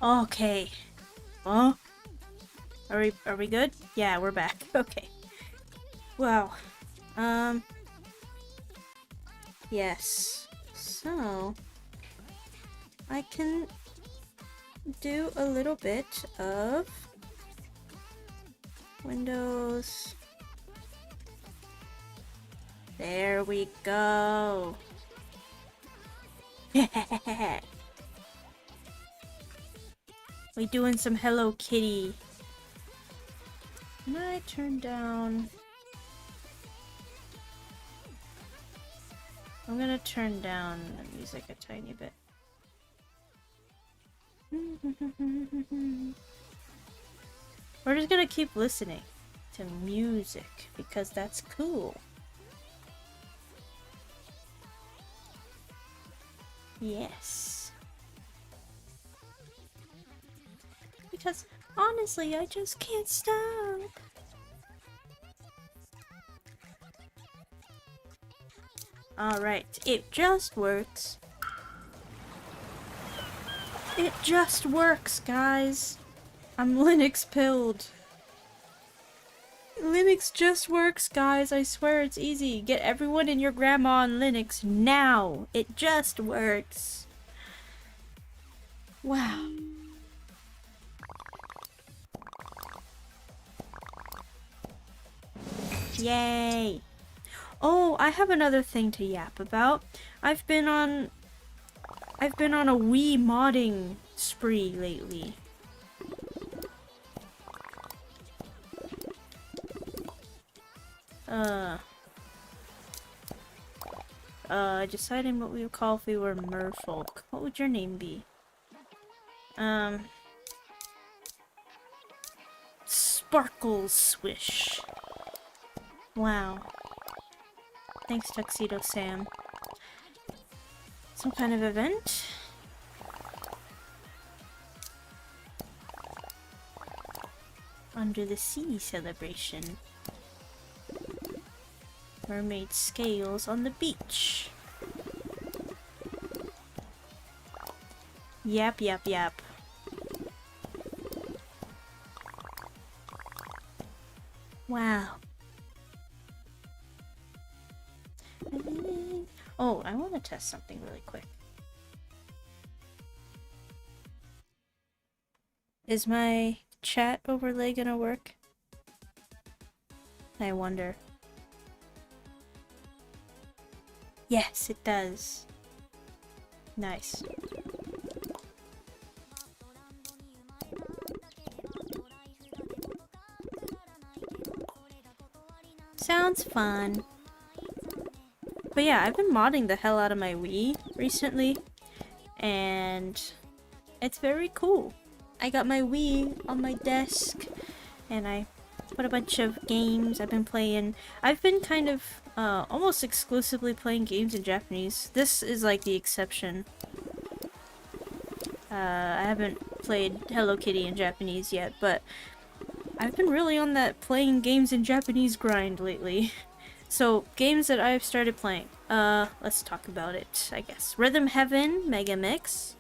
Okay. Oh. Are we good? Yeah, we're back. Okay. Wow. Yes. So I can do a little bit of Windows. There we go. We doing some Hello Kitty. Can I turn down? I'm gonna turn down the music a tiny bit. We're just gonna keep listening to music because that's cool. Yes. Because honestly, I just can't stop. Alright, it just works. It just works, guys. I'm Linux pilled. Linux just works, guys. I swear it's easy. Get everyone and your grandma on Linux now. It just works. Wow. Yay. Oh, I have another thing to yap about. I've been on a Wii modding spree lately. Deciding what we would call if we were merfolk. What would your name be? Sparkle Swish. Wow. Thanks, Tuxedo Sam. Some kind of event? Under the Sea celebration. Mermaid scales on the beach. Yap, yap, yap. Wow. Oh, I want to test something really quick. Is my chat overlay gonna work? I wonder. Yes, it does. Nice. Sounds fun. But yeah, I've been modding the hell out of my Wii recently, and it's very cool. I got my Wii on my desk, and I put a bunch of games I've been playing. I've been kind of almost exclusively playing games in Japanese. This is like the exception. I haven't played Hello Kitty in Japanese yet, but I've been really on that playing games in Japanese grind lately. So, games that I've started playing. Let's talk about it, I guess. Rhythm Heaven Mega Mix.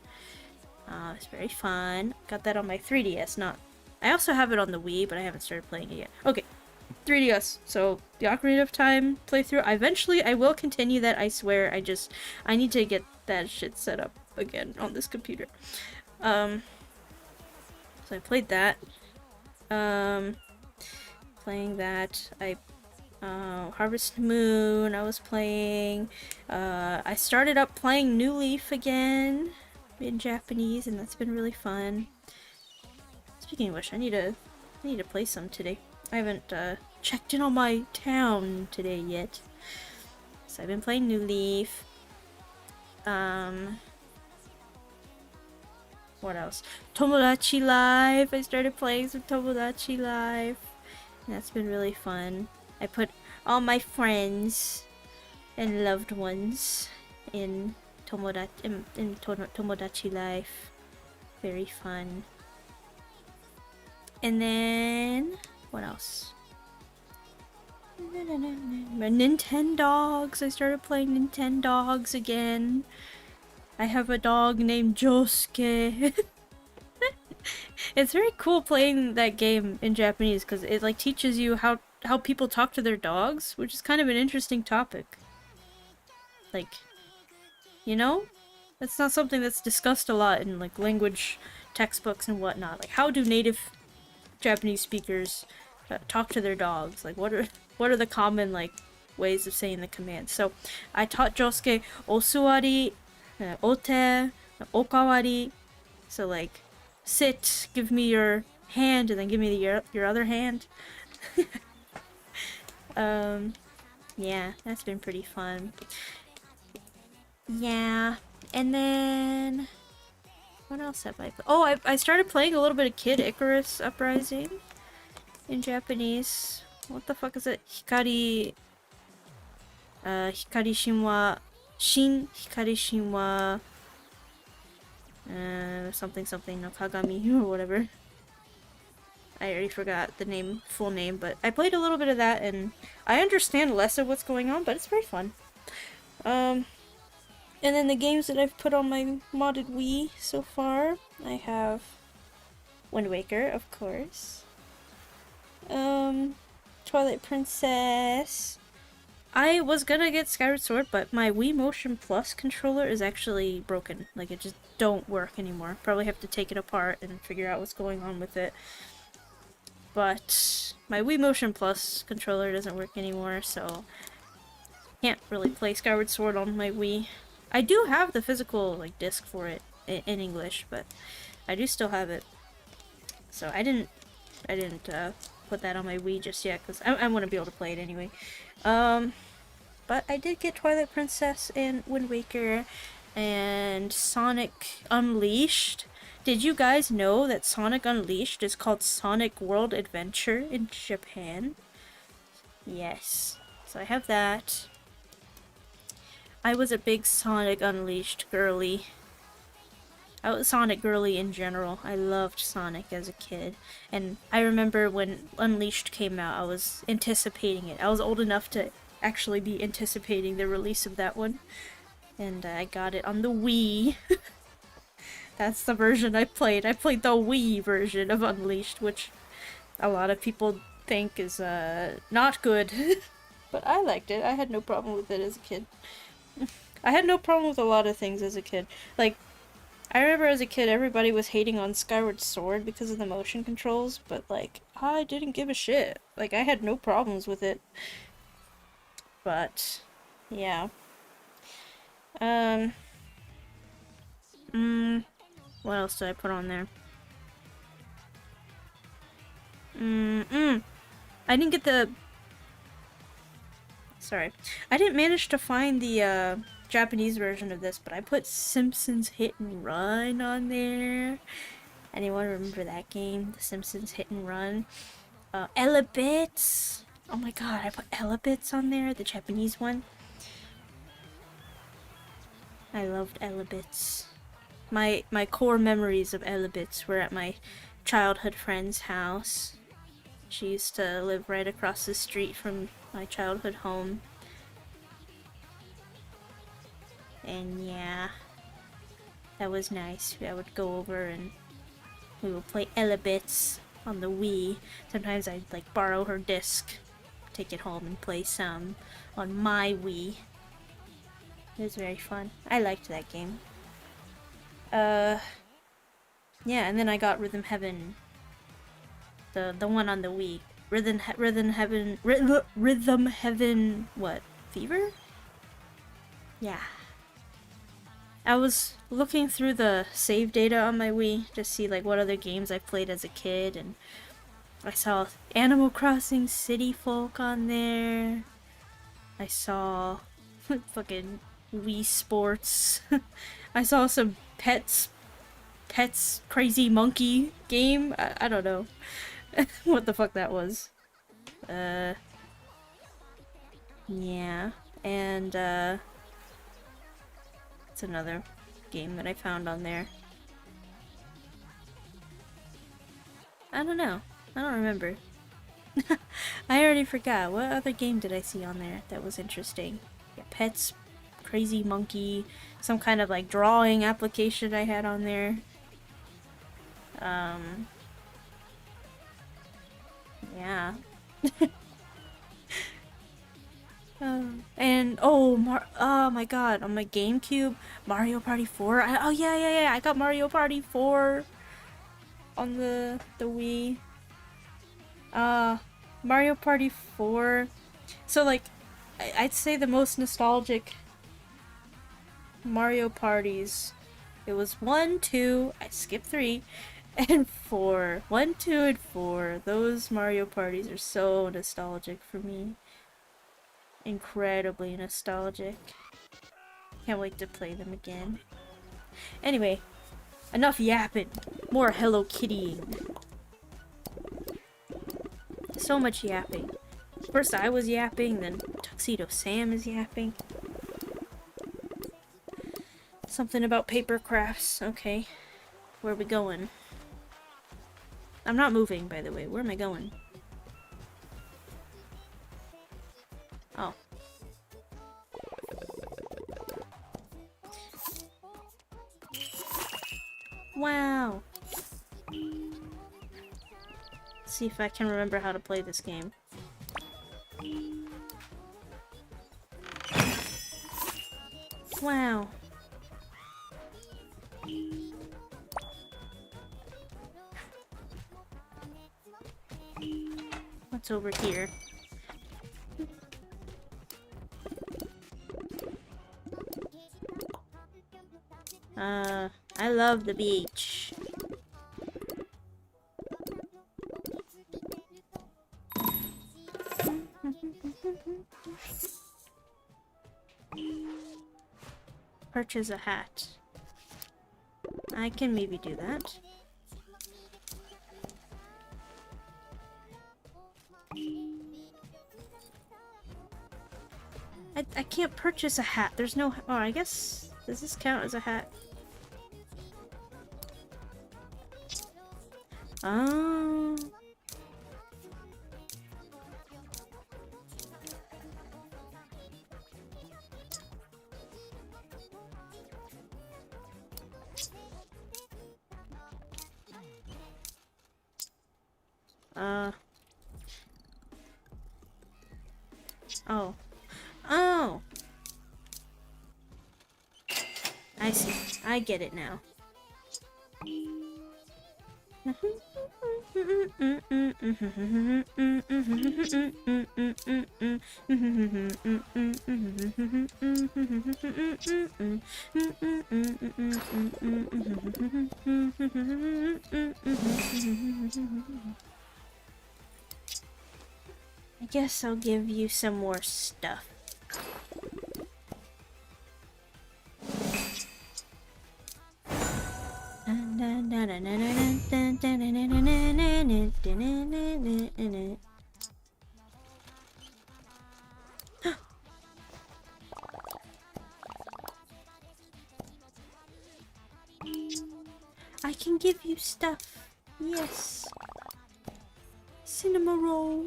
It's very fun. Got that on my 3DS, not... I also have it on the Wii, but I haven't started playing it yet. Okay, 3DS. So, the Ocarina of Time playthrough. Eventually, I will continue that, I swear. I need to get that shit set up again on this computer. So I played that. Playing that. Harvest Moon, I was playing. I started up playing New Leaf again in Japanese, and that's been really fun. Speaking of which, I need to play some today. I haven't checked in on my town today yet. So I've been playing New Leaf. What else? Tomodachi Life. I started playing some Tomodachi Life. And that's been really fun. I put all my friends and loved ones in Tomodachi Life. Very fun. And then what else? Nintendogs. I started playing Nintendogs again. I have a dog named Josuke. It's very cool playing that game in Japanese because it like teaches you how people talk to their dogs, which is kind of an interesting topic. Like, you know? That's not something that's discussed a lot in like language textbooks and whatnot. Like, how do native Japanese speakers talk to their dogs? Like, what are the common like ways of saying the commands? So, I taught Josuke osuwari, ote, okawari. So like, sit, give me your hand, and then give me your other hand. Yeah, that's been pretty fun. Yeah, and then what else have I played? Oh, I started playing a little bit of Kid Icarus Uprising in Japanese. What the fuck is it? Hikari Shinwa Hikari Shinwa something no Kagami or whatever. I already forgot the full name, but I played a little bit of that, and I understand less of what's going on, but it's very fun. And then the games that I've put on my modded Wii so far, I have Wind Waker, of course. Twilight Princess. I was gonna get Skyward Sword, but my Wii Motion Plus controller is actually broken. Like, it just don't work anymore. Probably have to take it apart and figure out what's going on with it. But my Wii Motion Plus controller doesn't work anymore, so can't really play Skyward Sword on my Wii. I do have the physical like disc for it in English, but I do still have it. So I didn't put that on my Wii just yet because I want to be able to play it anyway. But I did get Twilight Princess and Wind Waker, and Sonic Unleashed. Did you guys know that Sonic Unleashed is called Sonic World Adventure in Japan? Yes. So I have that. I was a big Sonic Unleashed girly. I was Sonic girly in general. I loved Sonic as a kid. And I remember when Unleashed came out, I was anticipating it. I was old enough to actually be anticipating the release of that one. And I got it on the Wii. That's the version I played. I played the Wii version of Unleashed, which a lot of people think is not good. But I liked it. I had no problem with it as a kid. I had no problem with a lot of things as a kid. Like, I remember as a kid everybody was hating on Skyward Sword because of the motion controls, but like, I didn't give a shit. Like, I had no problems with it. But, yeah. What else did I put on there? I didn't get the... Sorry. I didn't manage to find the, Japanese version of this, but I put Simpsons Hit and Run on there. Anyone remember that game? The Simpsons Hit and Run? Elebits! Oh my god, I put Elebits on there, the Japanese one. I loved Elebits. My core memories of Elebits were at my childhood friend's house. She used to live right across the street from my childhood home. And yeah, that was nice. I would go over and we would play Elebits on the Wii. Sometimes I'd like borrow her disc, take it home and play some on my Wii. It was very fun. I liked that game. Yeah, and then I got Rhythm Heaven. The one on the Wii. Rhythm Heaven what? Fever? Yeah. I was looking through the save data on my Wii to see like what other games I played as a kid, and I saw Animal Crossing City Folk on there. I saw fucking Wii Sports. I saw some Pets Crazy Monkey game. I don't know what the fuck that was. Yeah, and it's another game that I found on there. I don't know. I don't remember. I already forgot. What other game did I see on there that was interesting? Yeah, Pets, Crazy Monkey, some kind of like drawing application I had on there. Yeah. And oh my god, on my GameCube, Mario Party 4. Oh yeah, I got Mario Party 4 on the Wii. Mario Party 4. So like, I'd say the most nostalgic Mario parties. It was 1, 2, I skipped 3, and 4. 1, 2, and 4. Those Mario parties are so nostalgic for me. Incredibly nostalgic. Can't wait to play them again. Anyway, enough yapping. More Hello Kittying. So much yapping. First I was yapping, then Tuxedo Sam is yapping. Something about paper crafts. Okay. Where are we going? I'm not moving, by the way. Where am I going? Oh. Wow. Let's see if I can remember how to play this game. Wow. What's over here? I love the beach. purchase a hat. I can maybe do that. I can't purchase a hat. There's no... Oh, I guess... Does this count as a hat? Oh... Oh. Oh! I see. I get it now. I guess I'll give you some more stuff. I can give you stuff. Yes. Cinema roll.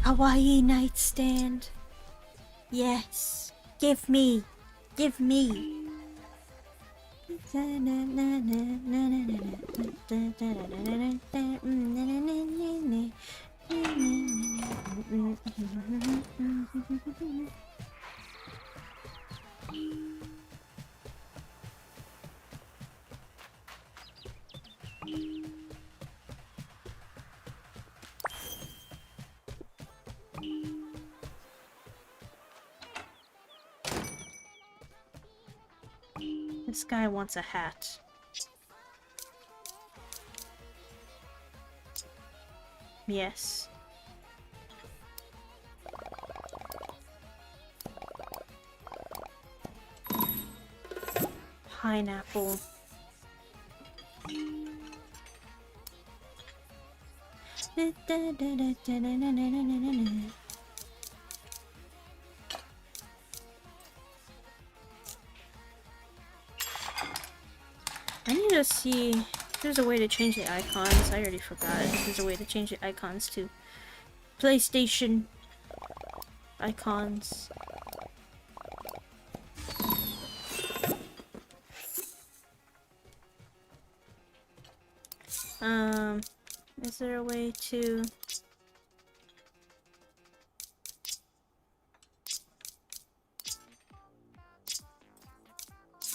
Kawaii nightstand. Yes. Give me. Give me. This guy wants a hat. Yes. Pineapple. I need to see if there's a way to change the icons. I already forgot if there's a way to change the icons to PlayStation icons. Is there a way to...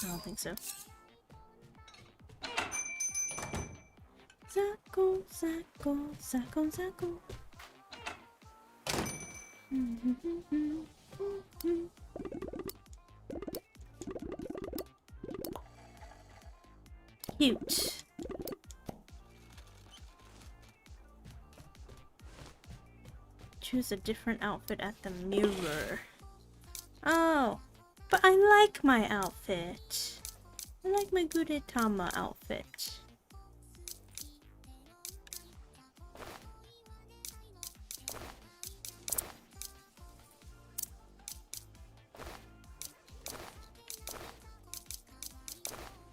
I don't think so. Zako, Zako, Zako, Zako. Cute. Choose a different outfit at the mirror. Oh, but I like my outfit. I like my Gudetama outfit.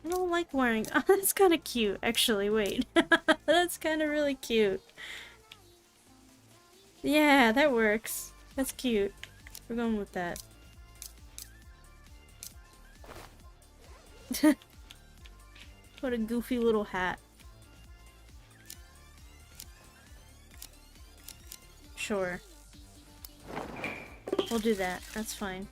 I don't like wearing... Oh, that's kind of cute, actually. Wait. That's kind of really cute. Yeah, that works. That's cute. We're going with that. What a goofy little hat. Sure. We'll do that. That's fine.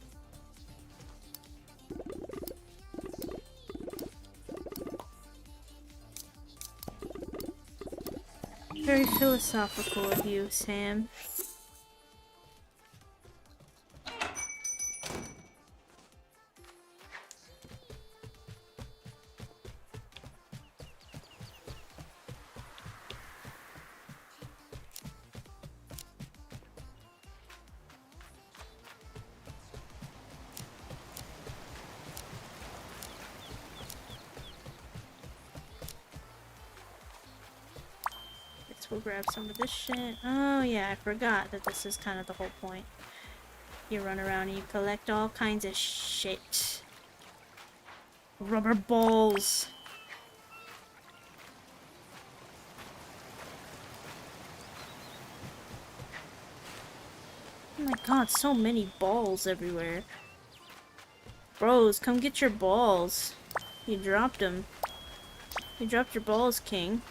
Very philosophical of you, Sam. let's go grab some of this shit. Oh yeah, I forgot that this is kind of the whole point. You run around and you collect all kinds of shit. Rubber balls. Oh my god, so many balls everywhere. Bros, come get your balls. You dropped them. You dropped your balls, King.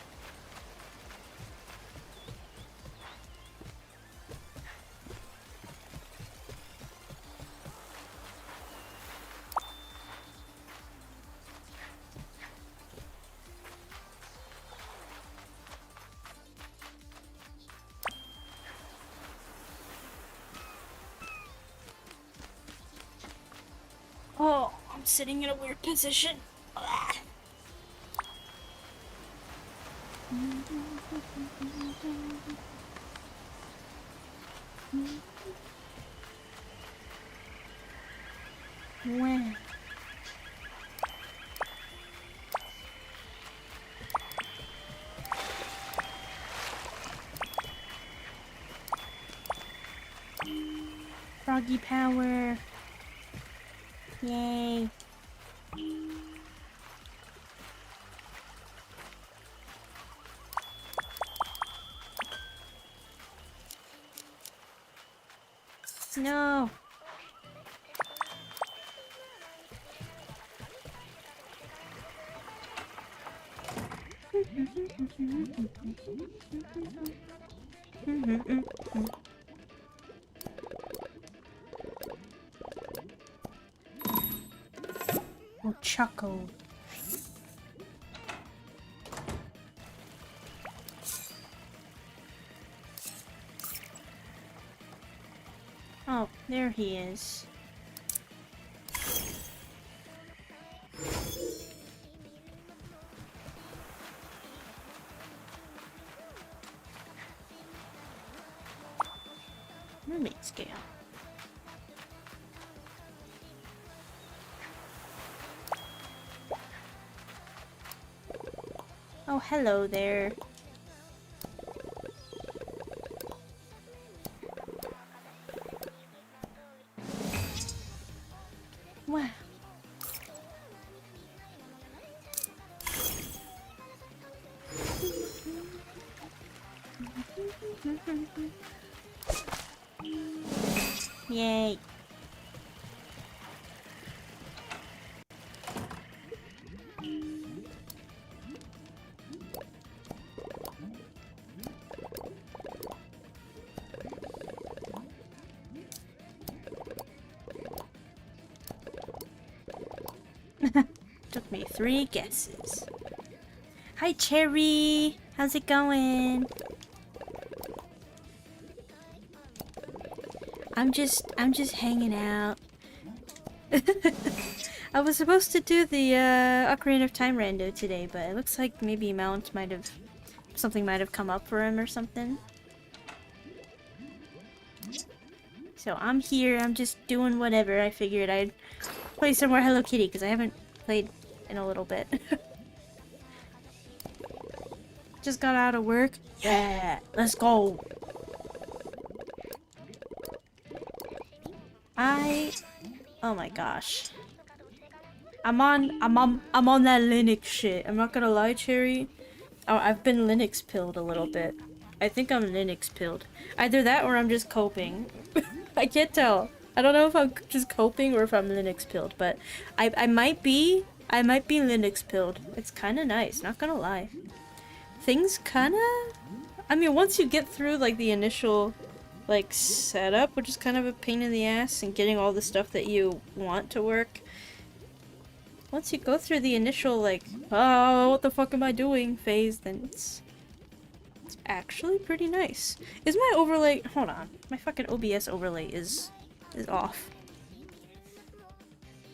Oh, I'm sitting in a weird position. Ah. When? Froggy power. Yay. No. Oh, Choco. Oh, there he is. Mermaid scale. Oh, hello there. Wow. Yay. Took me 3 guesses. Hi, Cherry. How's it going? I'm just hanging out. I was supposed to do the Ocarina of Time rando today, but it looks like maybe something might have come up for him or something. So I'm here, I'm just doing whatever. I figured I'd play some more Hello Kitty because I haven't played in a little bit. Just got out of work. Yeah, let's go. Oh my gosh. I'm on that Linux shit. I'm not gonna lie, Cherry. Oh, I've been Linux pilled a little bit. I think I'm Linux pilled. Either that or I'm just coping. I can't tell. I don't know if I'm just coping or if I'm Linux pilled, but I might be Linux pilled. It's kind of nice, not gonna lie. Things kind of, I mean, once you get through like the initial like setup, which is kind of a pain in the ass, and getting all the stuff that you want to work. Once you go through the initial like, oh, what the fuck am I doing phase, then it's actually pretty nice. Is my overlay, hold on, my fucking OBS overlay is off.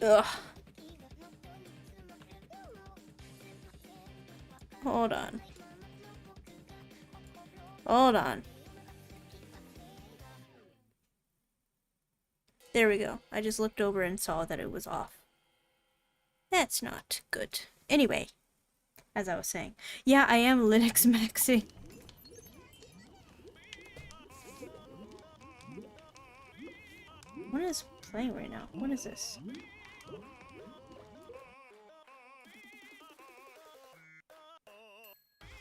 Ugh. Hold on. Hold on. There we go. I just looked over and saw that it was off. That's not good. Anyway, as I was saying. Yeah, I am Linux maxing. What is playing right now? What is this?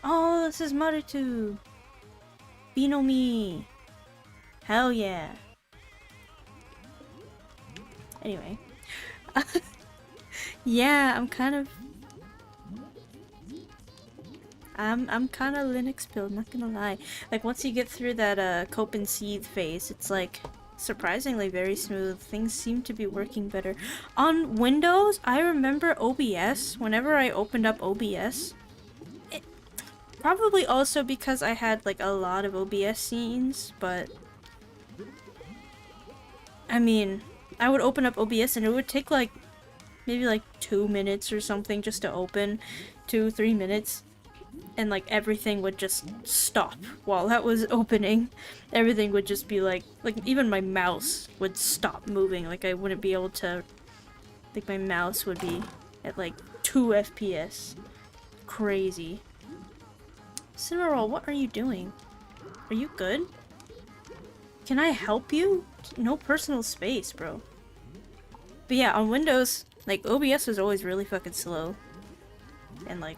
Oh, this is Marutu! Binomi! Hell yeah! Anyway. Yeah, I'm kind of Linux build, not gonna lie. Like, once you get through that cope and seethe phase, it's like surprisingly very smooth. Things seem to be working better. On Windows, I remember OBS, whenever I opened up OBS, probably also because I had like a lot of OBS scenes, but I mean, I would open up OBS and it would take like maybe like 2 minutes or something just to open, 2-3 minutes, and like everything would just stop while that was opening. Everything would just be like even my mouse would stop moving. Like I wouldn't be able to, like my mouse would be at like 2 FPS. Crazy. Cinnamoroll, what are you doing? Are you good? Can I help you? No personal space, bro. But yeah, on Windows, like, OBS was always really fucking slow. And like,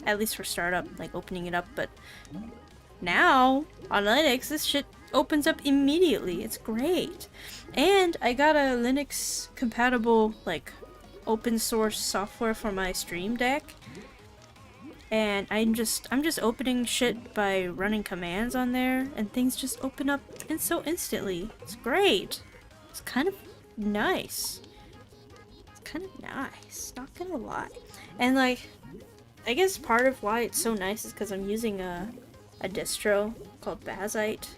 at least for startup, like opening it up, but now, on Linux, this shit opens up immediately. It's great. And I got a Linux compatible, like, open source software for my Stream Deck. And I'm just opening shit by running commands on there, and things just open up and so instantly. It's great. It's kind of nice. It's kind of nice, not gonna lie. And like, I guess part of why it's so nice is because I'm using a distro called Bazite.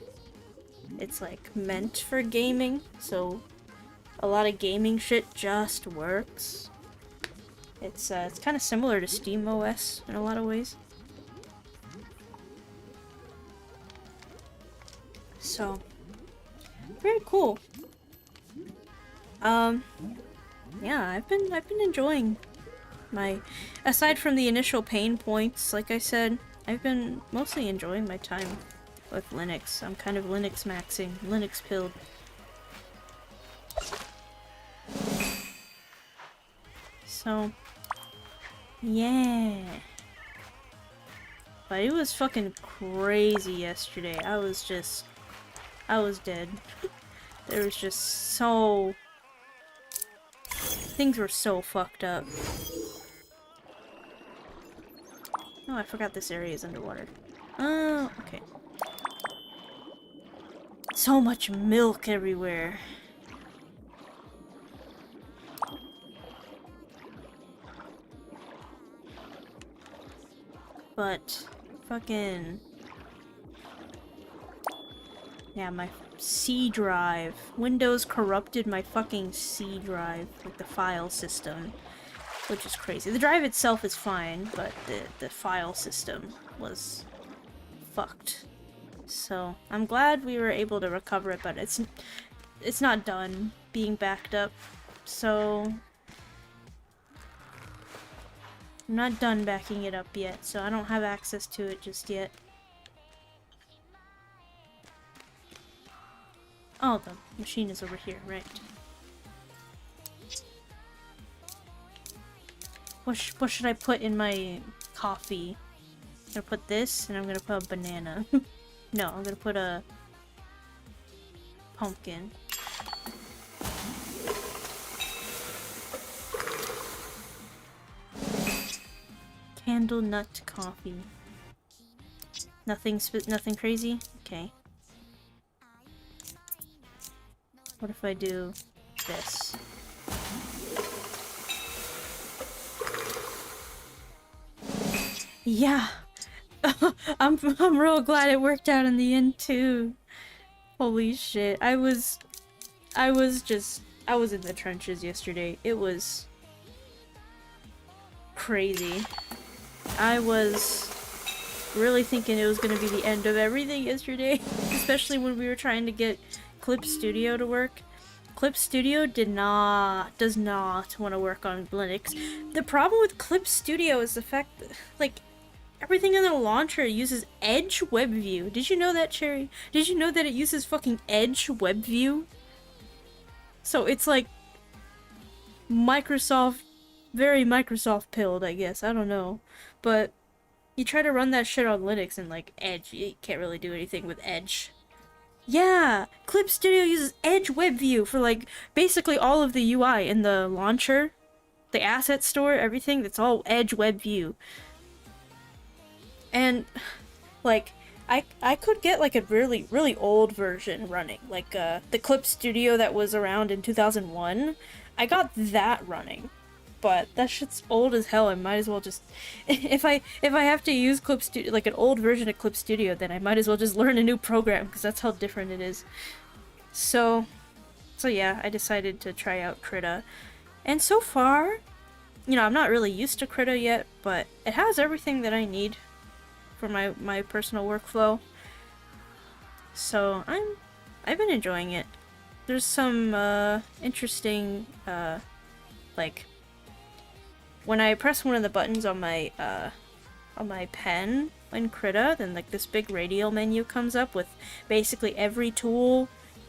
It's like meant for gaming, so a lot of gaming shit just works. It's kind of similar to SteamOS in a lot of ways. So, very cool. Yeah, I've been enjoying my, aside from the initial pain points, like I said, I've been mostly enjoying my time with Linux. I'm kind of Linux maxing, Linux pilled. So, yeah. But it was fucking crazy yesterday. I was dead. There was just so... Things were so fucked up. Oh, I forgot this area is underwater. Oh, okay. So much milk everywhere. But, fucking... Yeah, my C drive. Windows corrupted my fucking C drive, like the file system. Which is crazy. The drive itself is fine, but the file system was fucked. So, I'm glad we were able to recover it, but it's not done being backed up. So, I'm not done backing it up yet, so I don't have access to it just yet. Oh, the machine is over here, right. What should I put in my coffee? I'm gonna put this, and I'm gonna put a banana. No, I'm gonna put a pumpkin. Candle nut coffee. Nothing crazy? Okay. What if I do this? Yeah! I'm real glad it worked out in the end too. Holy shit. I was in the trenches yesterday. It was crazy. I was really thinking it was gonna be the end of everything yesterday, especially when we were trying to get Clip Studio to work. Clip Studio does not want to work on Linux. The problem with Clip Studio is the fact that, like, everything in the launcher uses Edge WebView. Did you know that, Cherry? Did you know that it uses fucking Edge WebView? So it's like Microsoft, very Microsoft pilled, I guess. I don't know. But you try to run that shit on Linux and like Edge, you can't really do anything with Edge. Yeah, Clip Studio uses Edge WebView for like basically all of the UI in the launcher, the asset store, everything. That's all Edge WebView. And like I could get like a really old version running, like the Clip Studio that was around in 2001. I got that running. But that shit's old as hell. I might as well just if I have to use Clip Studio, like an old version of Clip Studio, then I might as well just learn a new program because that's how different it is. So yeah, I decided to try out Krita. And so far, you know, I'm not really used to Krita yet, but it has everything that I need for my personal workflow. So I've been enjoying it. There's some interesting like when I press one of the buttons on my pen in Krita, then like this big radial menu comes up with basically every tool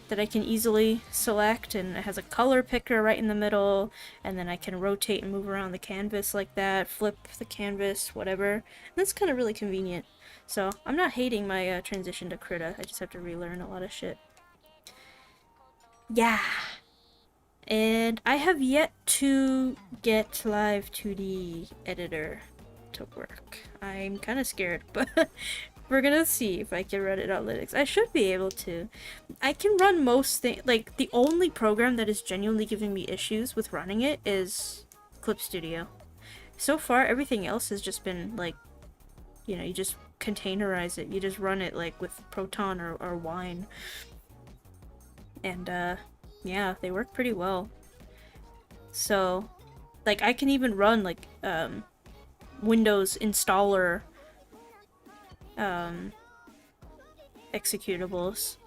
that I can easily select, and it has a color picker right in the middle, and then I can rotate and move around the canvas like that, flip the canvas, whatever. And that's kind of really convenient. So I'm not hating my transition to Krita, I just have to relearn a lot of shit. Yeah! And I have yet to get Live 2D Editor to work. I'm kind of scared, but we're gonna see if I can run it on Linux. I should be able to. I can run most things. Like, the only program that is genuinely giving me issues with running it is Clip Studio. So far, everything else has just been, like, you know, you just containerize it. You just run it, like, with Proton or Wine. And, yeah, they work pretty well. So, like, I can even run, like, Windows installer executables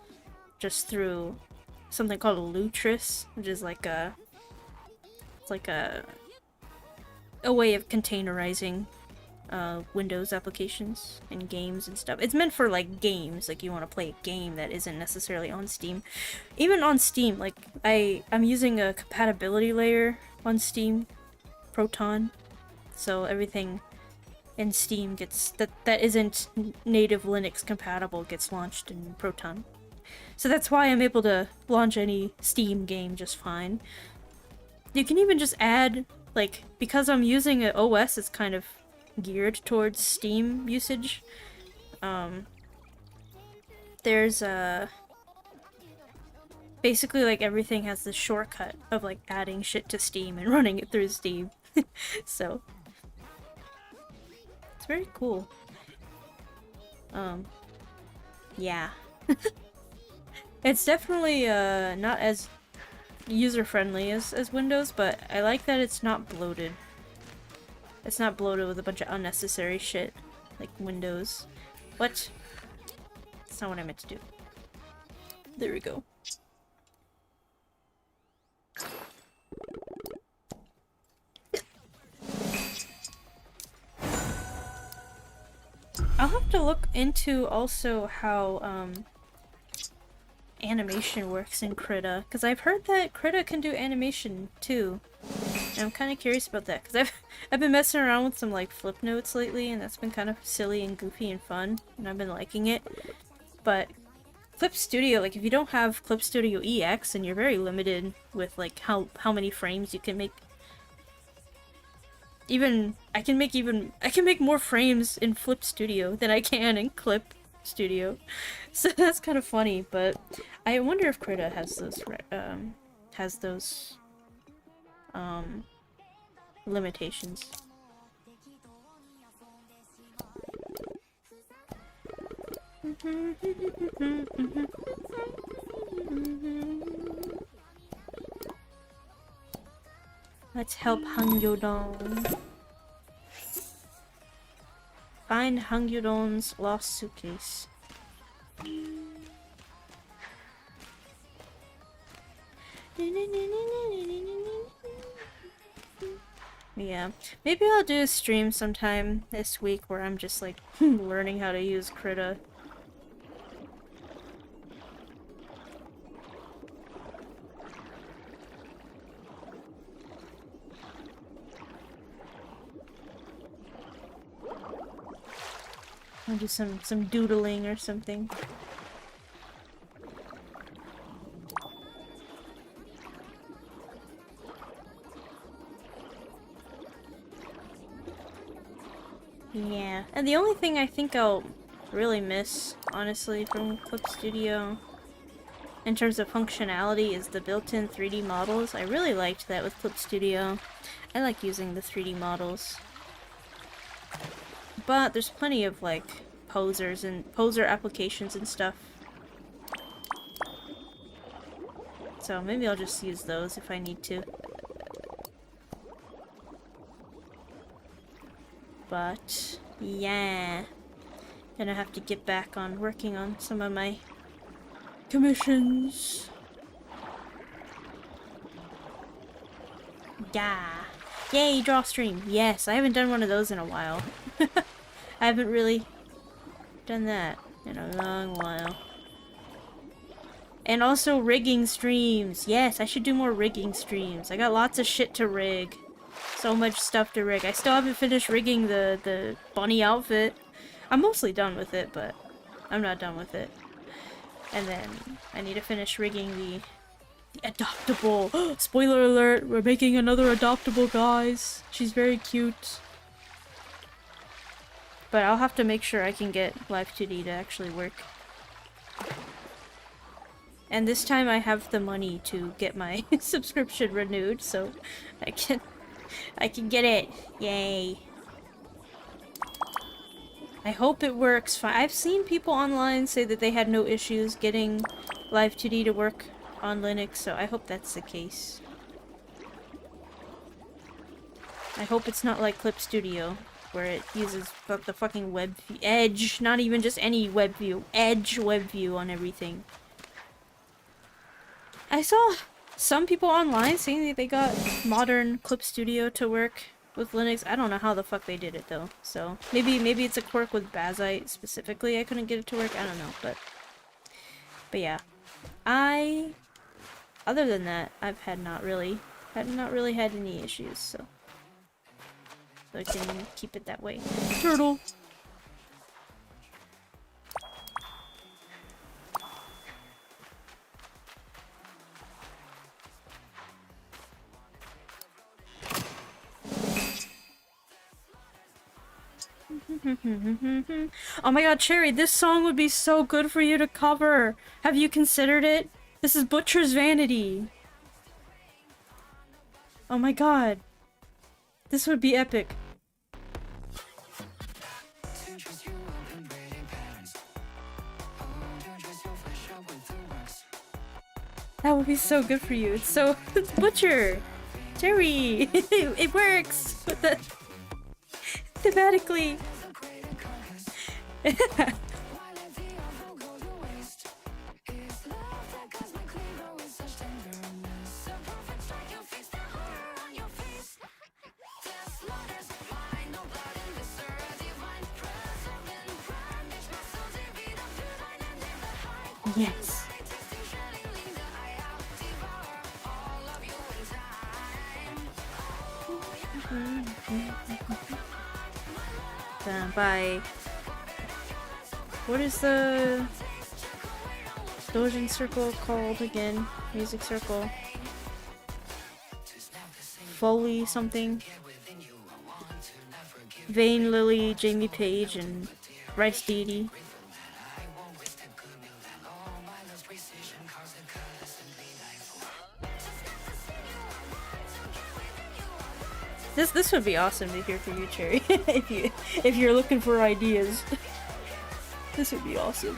just through something called a Lutris, which is like it's like a way of containerizing Windows applications and games and stuff. It's meant for like games, like you want to play a game that isn't necessarily on Steam. Even on Steam, like I'm using a compatibility layer on Steam, Proton, so everything in Steam gets that isn't native Linux compatible gets launched in Proton. So that's why I'm able to launch any Steam game just fine. You can even just add, like, because I'm using an OS that's kind of geared towards Steam usage, there's basically, like, everything has this shortcut of, like, adding shit to Steam and running it through Steam. So it's very cool. Yeah. It's definitely not as user-friendly as Windows, but I like that it's not bloated. It's not bloated with a bunch of unnecessary shit, like Windows. What? That's not what I meant to do. There we go. I'll have to look into also how animation works in Krita, because I've heard that Krita can do animation too. And I'm kind of curious about that, because I've been messing around with some like flip notes lately, and that's been kind of silly and goofy and fun, and I've been liking it. But Clip Studio, like if you don't have Clip Studio EX, then you're very limited with like how many frames you can make. I can make more frames in Flip Studio than I can in Clip Studio. So that's kind of funny, but I wonder if Krita has those limitations. Let's help Hangyodon. Find Hangyodon's lost suitcase. Yeah, maybe I'll do a stream sometime this week where I'm just like learning how to use Krita. I'll do some doodling or something. Yeah, and the only thing I think I'll really miss, honestly, from Clip Studio in terms of functionality is the built-in 3D models. I really liked that with Clip Studio. I like using the 3D models. But there's plenty of, like, posers and poser applications and stuff. So maybe I'll just use those if I need to. But, yeah. Gonna have to get back on working on some of my commissions. Yeah. Yay, draw stream. Yes, I haven't done one of those in a while. I haven't really done that in a long while. And also rigging streams. Yes, I should do more rigging streams. I got lots of shit to rig. So much stuff to rig. I still haven't finished rigging the bunny outfit. I'm mostly done with it, but I'm not done with it. And then I need to finish rigging the adoptable. Spoiler alert, we're making another adoptable, guys. She's very cute. But I'll have to make sure I can get Live 2D to actually work. And this time I have the money to get my subscription renewed, so I can get it. Yay. I hope it works fine. I've seen people online say that they had no issues getting Live 2D to work on Linux, so I hope that's the case. I hope it's not like Clip Studio, where it uses the fucking web view. Edge, not even just any web view. Edge web view on everything. I saw some people online saying that they got modern Clip Studio to work with Linux. I don't know how the fuck they did it though. So maybe it's a quirk with Bazite specifically. I couldn't get it to work. I don't know, but yeah. Other than that, I've not really had any issues. So I can keep it that way. Turtle. Oh my god, Cherry, this song would be so good for you to cover. Have you considered it? This is Butcher's Vanity. Oh my god. This would be epic. That would be so good for you. It's so... It's Butcher! Cherry! It works! With the... Thematically! Yes. By what is the Dojin circle called again? Music circle. Foley something. Vane Lily, Jamie Page, and Rice Deity. This would be awesome to hear for you, Cherry. if you're looking for ideas. This would be awesome.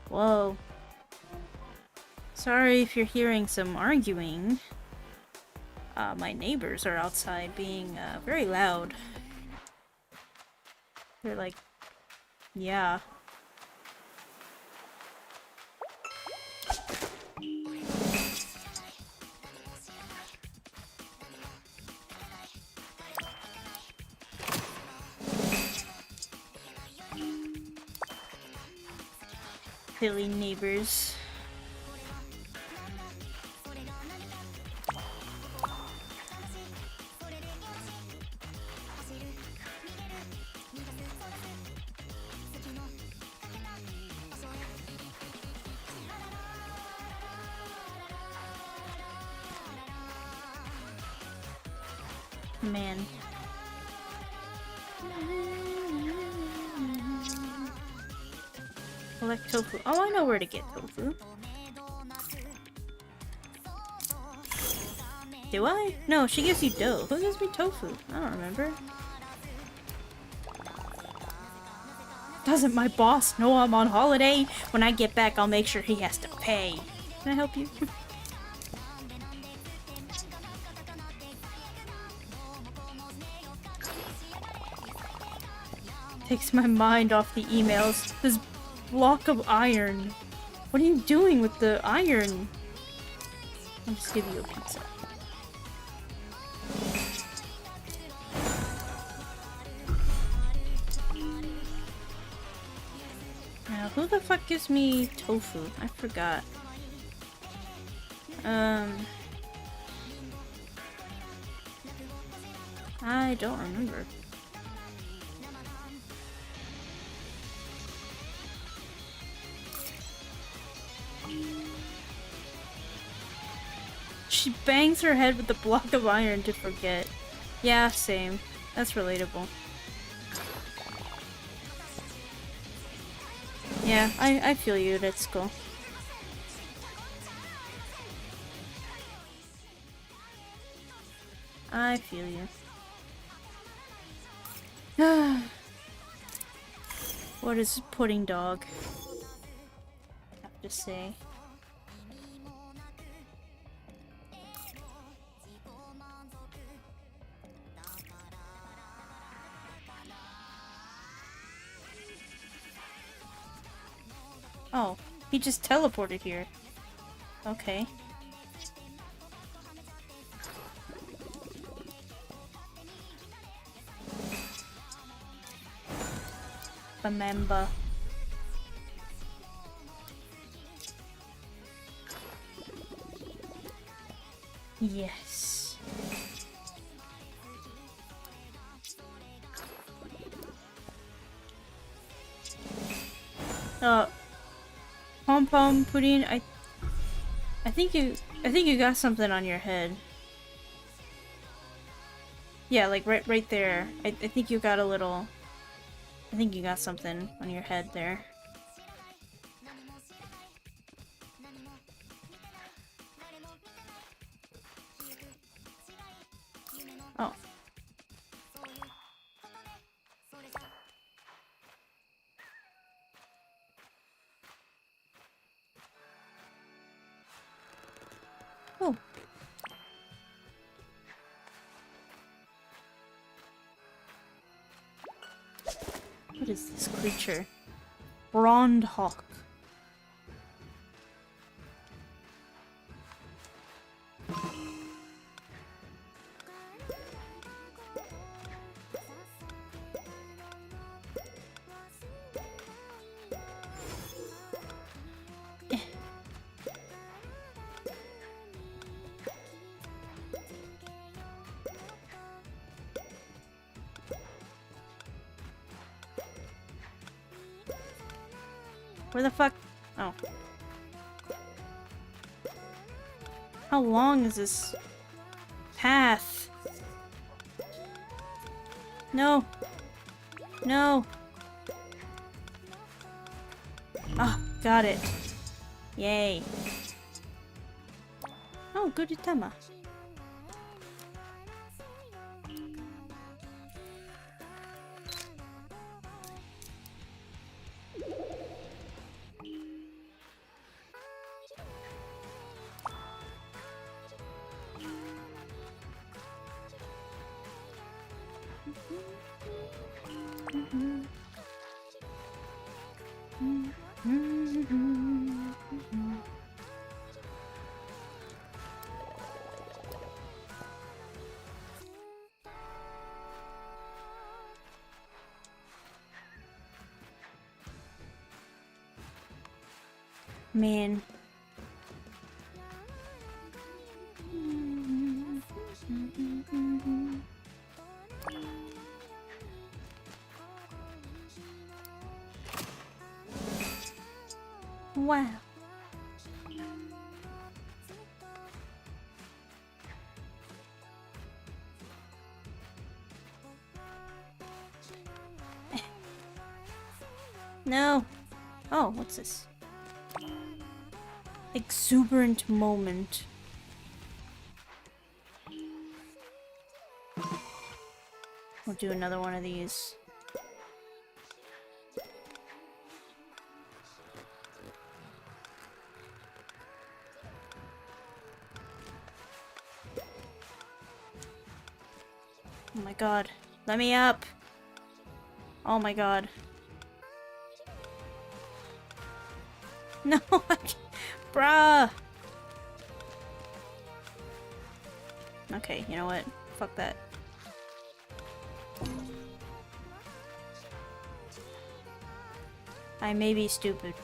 Whoa. Sorry if you're hearing some arguing. My neighbors are outside being very loud. They're like, yeah. Silly neighbors. Man. Collect tofu. Oh, I know where to get tofu. Do I? No, she gives you dough. Who gives me tofu? I don't remember. Doesn't my boss know I'm on holiday? When I get back, I'll make sure he has to pay. Can I help you? Takes my mind off the emails. This block of iron. What are you doing with the iron? I'll just give you a pizza. Now, who the fuck gives me tofu? I forgot. I don't remember. She bangs her head with the block of iron to forget. Yeah, same. That's relatable. Yeah, I feel you, that's cool. I feel you. What is pudding dog? I have to say. Oh, he just teleported here. Okay. Remember. Yes. Pom pom pudding. I think you got something on your head. Yeah, like right there. I think you got a little. I think you got something on your head there. Oh. Oh. What is this creature? Brond hawk. Where the fuck? Oh. How long is this path? No. No. Ah, got it. Yay. Oh, Gudetama. Man. Wow. No. Oh, what's this? Exuberant moment. We'll do another one of these. Oh my god. Let me up! Oh my god. No, I can't. Bruh! Okay, you know what? Fuck that. I may be stupid.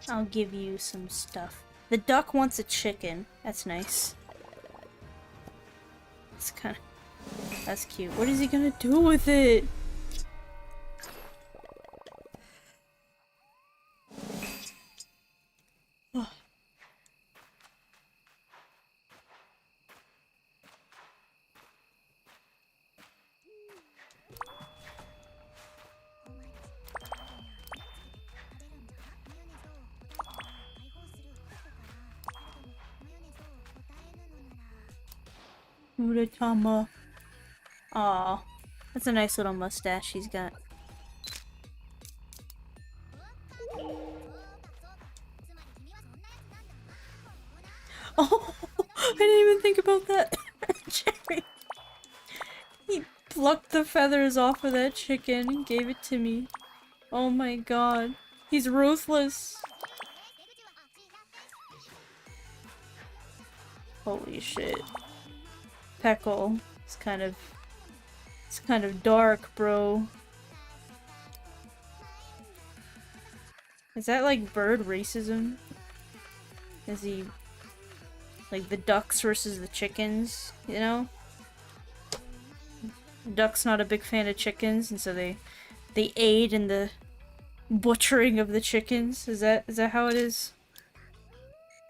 I'll give you some stuff. The duck wants a chicken. That's nice. It's kinda... That's cute. What is he gonna do with it? Muratama. Aw. That's a nice little mustache he's got. Oh! I didn't even think about that! Jerry! He plucked the feathers off of that chicken and gave it to me. Oh my god. He's ruthless! Holy shit. Peckle. It's kind of dark, bro. Is that like bird racism? Is he like the ducks versus the chickens, you know? The duck's not a big fan of chickens, and so they aid in the butchering of the chickens. Is that how it is?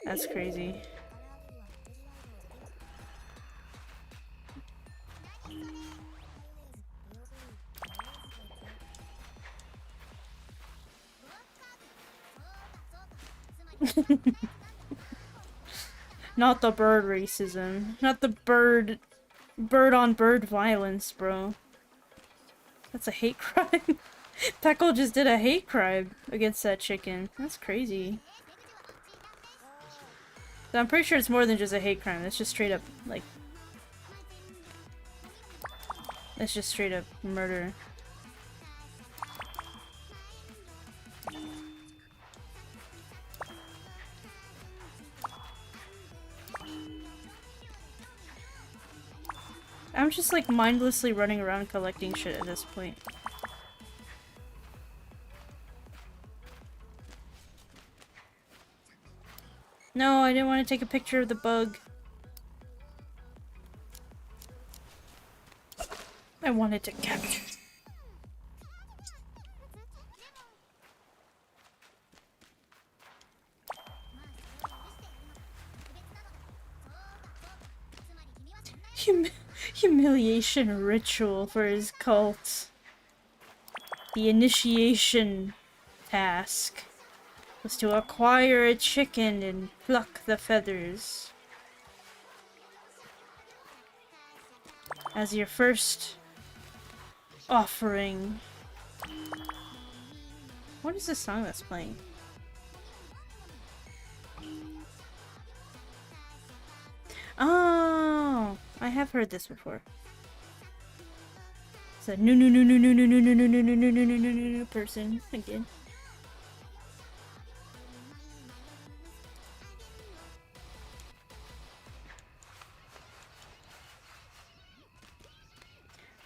That's crazy. Not the bird racism. Not the bird on bird violence, bro. That's a hate crime. Peckle just did a hate crime against that chicken. That's crazy. I'm pretty sure it's more than just a hate crime. It's just straight up, like... That's just straight up murder. I'm just like mindlessly running around collecting shit at this point. No, I didn't want to take a picture of the bug. I wanted to capture. Humiliation ritual for his cult. The initiation task was to acquire a chicken and pluck the feathers. As your first offering What is this song that's playing? Oh, I have heard this before. It's a no person again.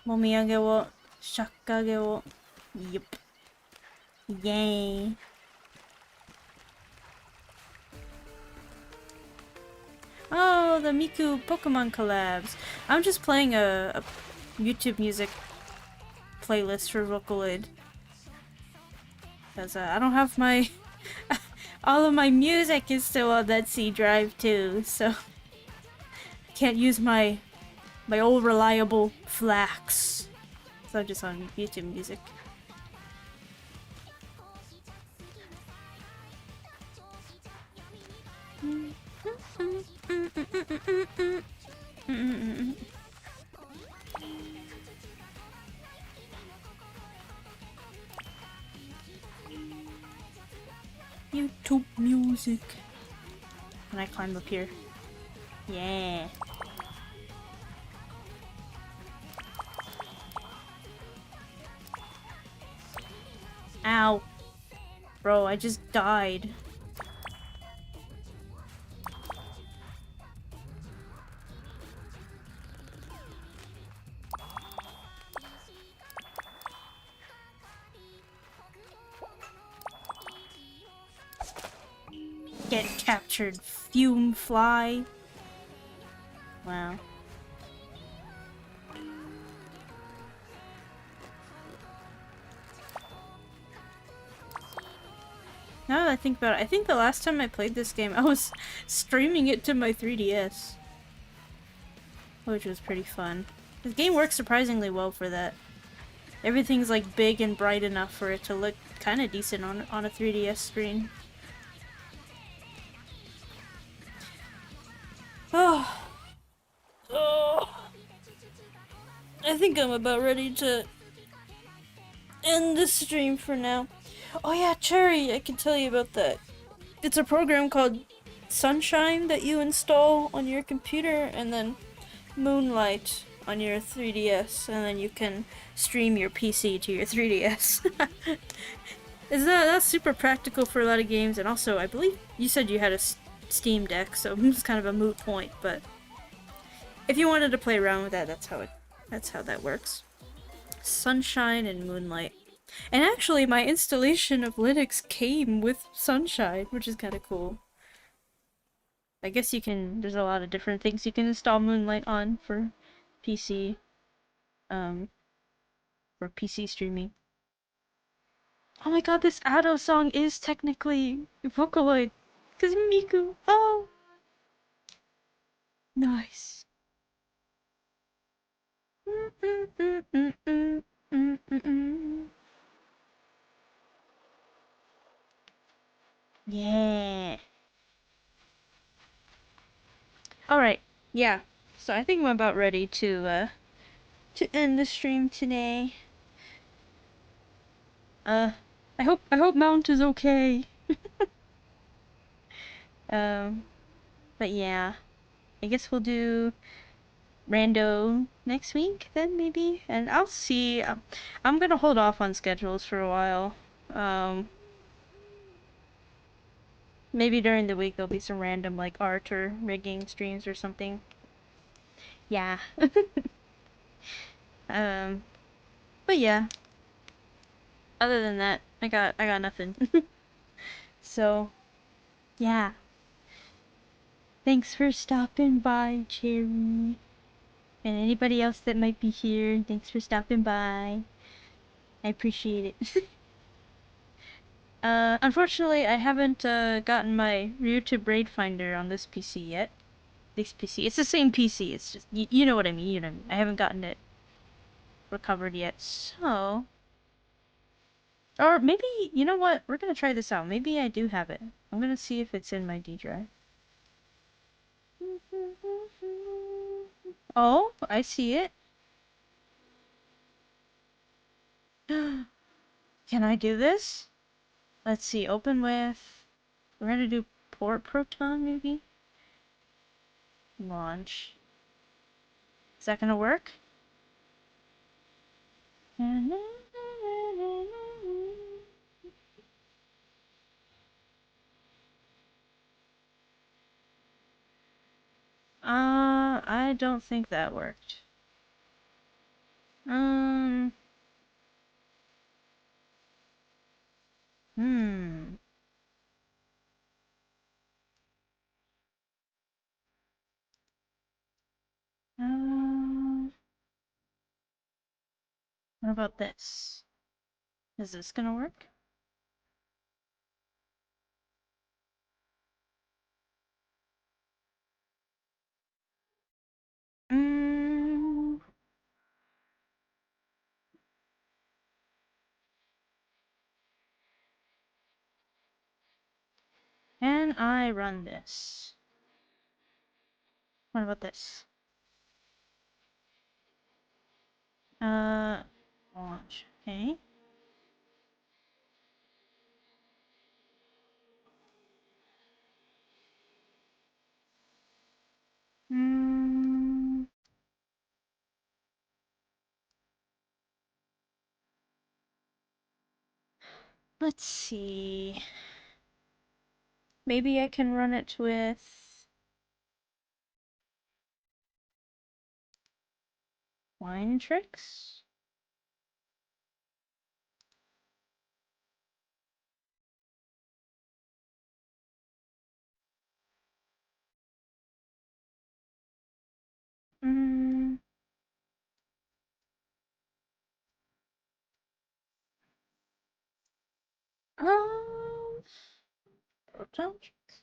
Momiyage wo shakkage wo. Yup. Yay. Oh, the Miku Pokemon collabs. I'm just playing a YouTube music playlist for Vocaloid. Because I don't have my... all of my music is still on that C drive too, so... I can't use my old reliable flax. So I'm just on YouTube music. YouTube music. Can I climb up here? Yeah. Ow. Bro, I just died. Get captured, fume fly. Wow. Now that I think about it, I think the last time I played this game, I was streaming it to my 3DS. Which was pretty fun. This game works surprisingly well for that. Everything's like big and bright enough for it to look kind of decent on a 3DS screen. Oh. Oh. I think I'm about ready to end the stream for now. Oh yeah, Cherry, I can tell you about that. It's a program called Sunshine that you install on your computer, and then Moonlight on your 3DS, and then you can stream your PC to your 3DS. That's super practical for a lot of games, and also I believe you said you had a Steam Deck, so it's kind of a moot point, but if you wanted to play around with that, that's how that works. Sunshine and Moonlight. And actually, my installation of Linux came with Sunshine, which is kind of cool. I guess you can, there's a lot of different things you can install Moonlight on for PC, for PC streaming. Oh my god, this Ado song is technically Vocaloid, cause Miku, oh! Nice. Yeah. Alright, yeah. So I think I'm about ready to end the stream today. I hope Mount is okay. But yeah. I guess we'll do rando next week then maybe, and I'll see. I'm gonna hold off on schedules for a while. Maybe during the week there'll be some random like art or rigging streams or something. Yeah. But yeah. Other than that, I got nothing. So, yeah. Thanks for stopping by, Cherry. And anybody else that might be here, thanks for stopping by. I appreciate it. Unfortunately, I haven't gotten my YouTube Raid Finder on this PC yet. This PC. It's the same PC, it's just, you know what I mean, you know what I mean. I haven't gotten it recovered yet, so... Or maybe, you know what? We're gonna try this out. Maybe I do have it. I'm gonna see if it's in my D drive. Oh, I see it. Can I do this? Let's see, open with... We're gonna do port proton, maybe? Launch. Is that gonna work? I don't think that worked. Hmm. What about this? Is this gonna work? Mm. Can I run this? What about this? Launch. Okay. Hmm. Let's see. Maybe I can run it with wine tricks? Hmm. Um, proton tricks?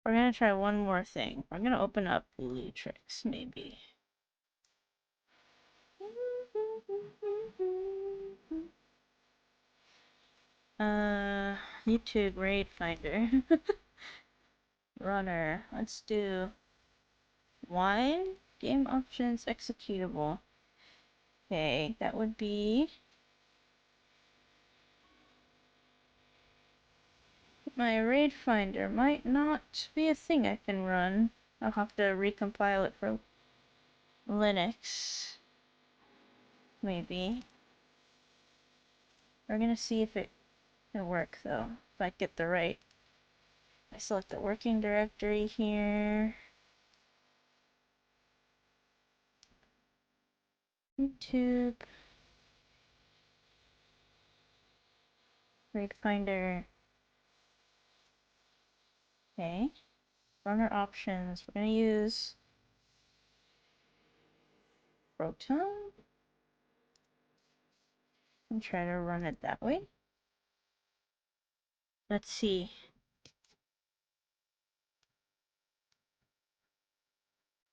We're gonna try one more thing. We're gonna open up blue tricks, maybe. YouTube raid finder. Runner. Let's do wine, game options, executable. Okay, that would be my raid finder. Might not be a thing I can run. I'll have to recompile it for Linux. Maybe. We're gonna see if it can work though. If I get the right. I select the working directory here. YouTube. Raid finder. Okay. Runner options. We're gonna use Proton and try to run it that way. Let's see.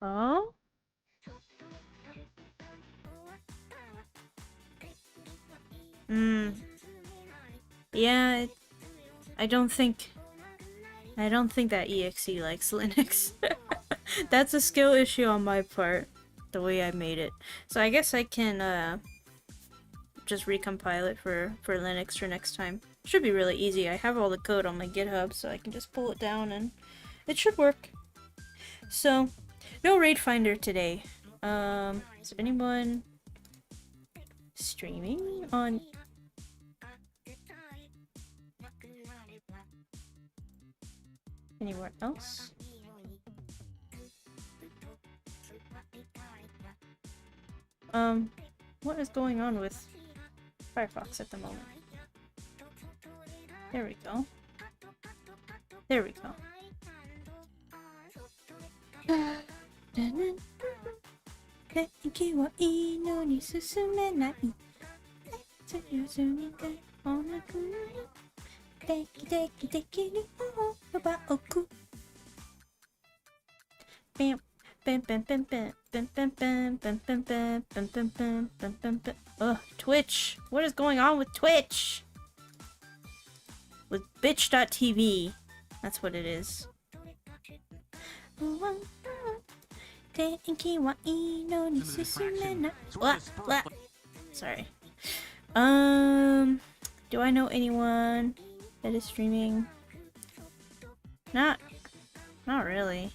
Oh? Yeah, I don't think that exe likes Linux. That's a skill issue on my part, the way I made it. So I guess I can just recompile it for Linux for next time. Should be really easy. I have all the code on my GitHub, so I can just pull it down and it should work. So, no raid finder today. Is anyone streaming on anywhere else? What is going on with Firefox at the moment? There we go. There we go. Bam. Bam bam bam bam bam bam bam bam bam bam bam bam bam bam bam bam. Ugh, Twitch. What is going on with Twitch? with bitch.tv. That's what it is. Sorry. Do I know anyone that is streaming? Not really.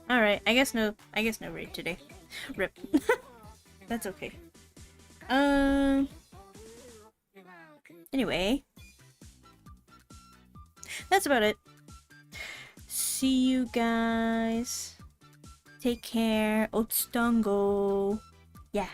Alright, I guess no raid today. Rip. That's okay. Anyway. That's about it. See you guys. Take care. Otsudango. Yeah.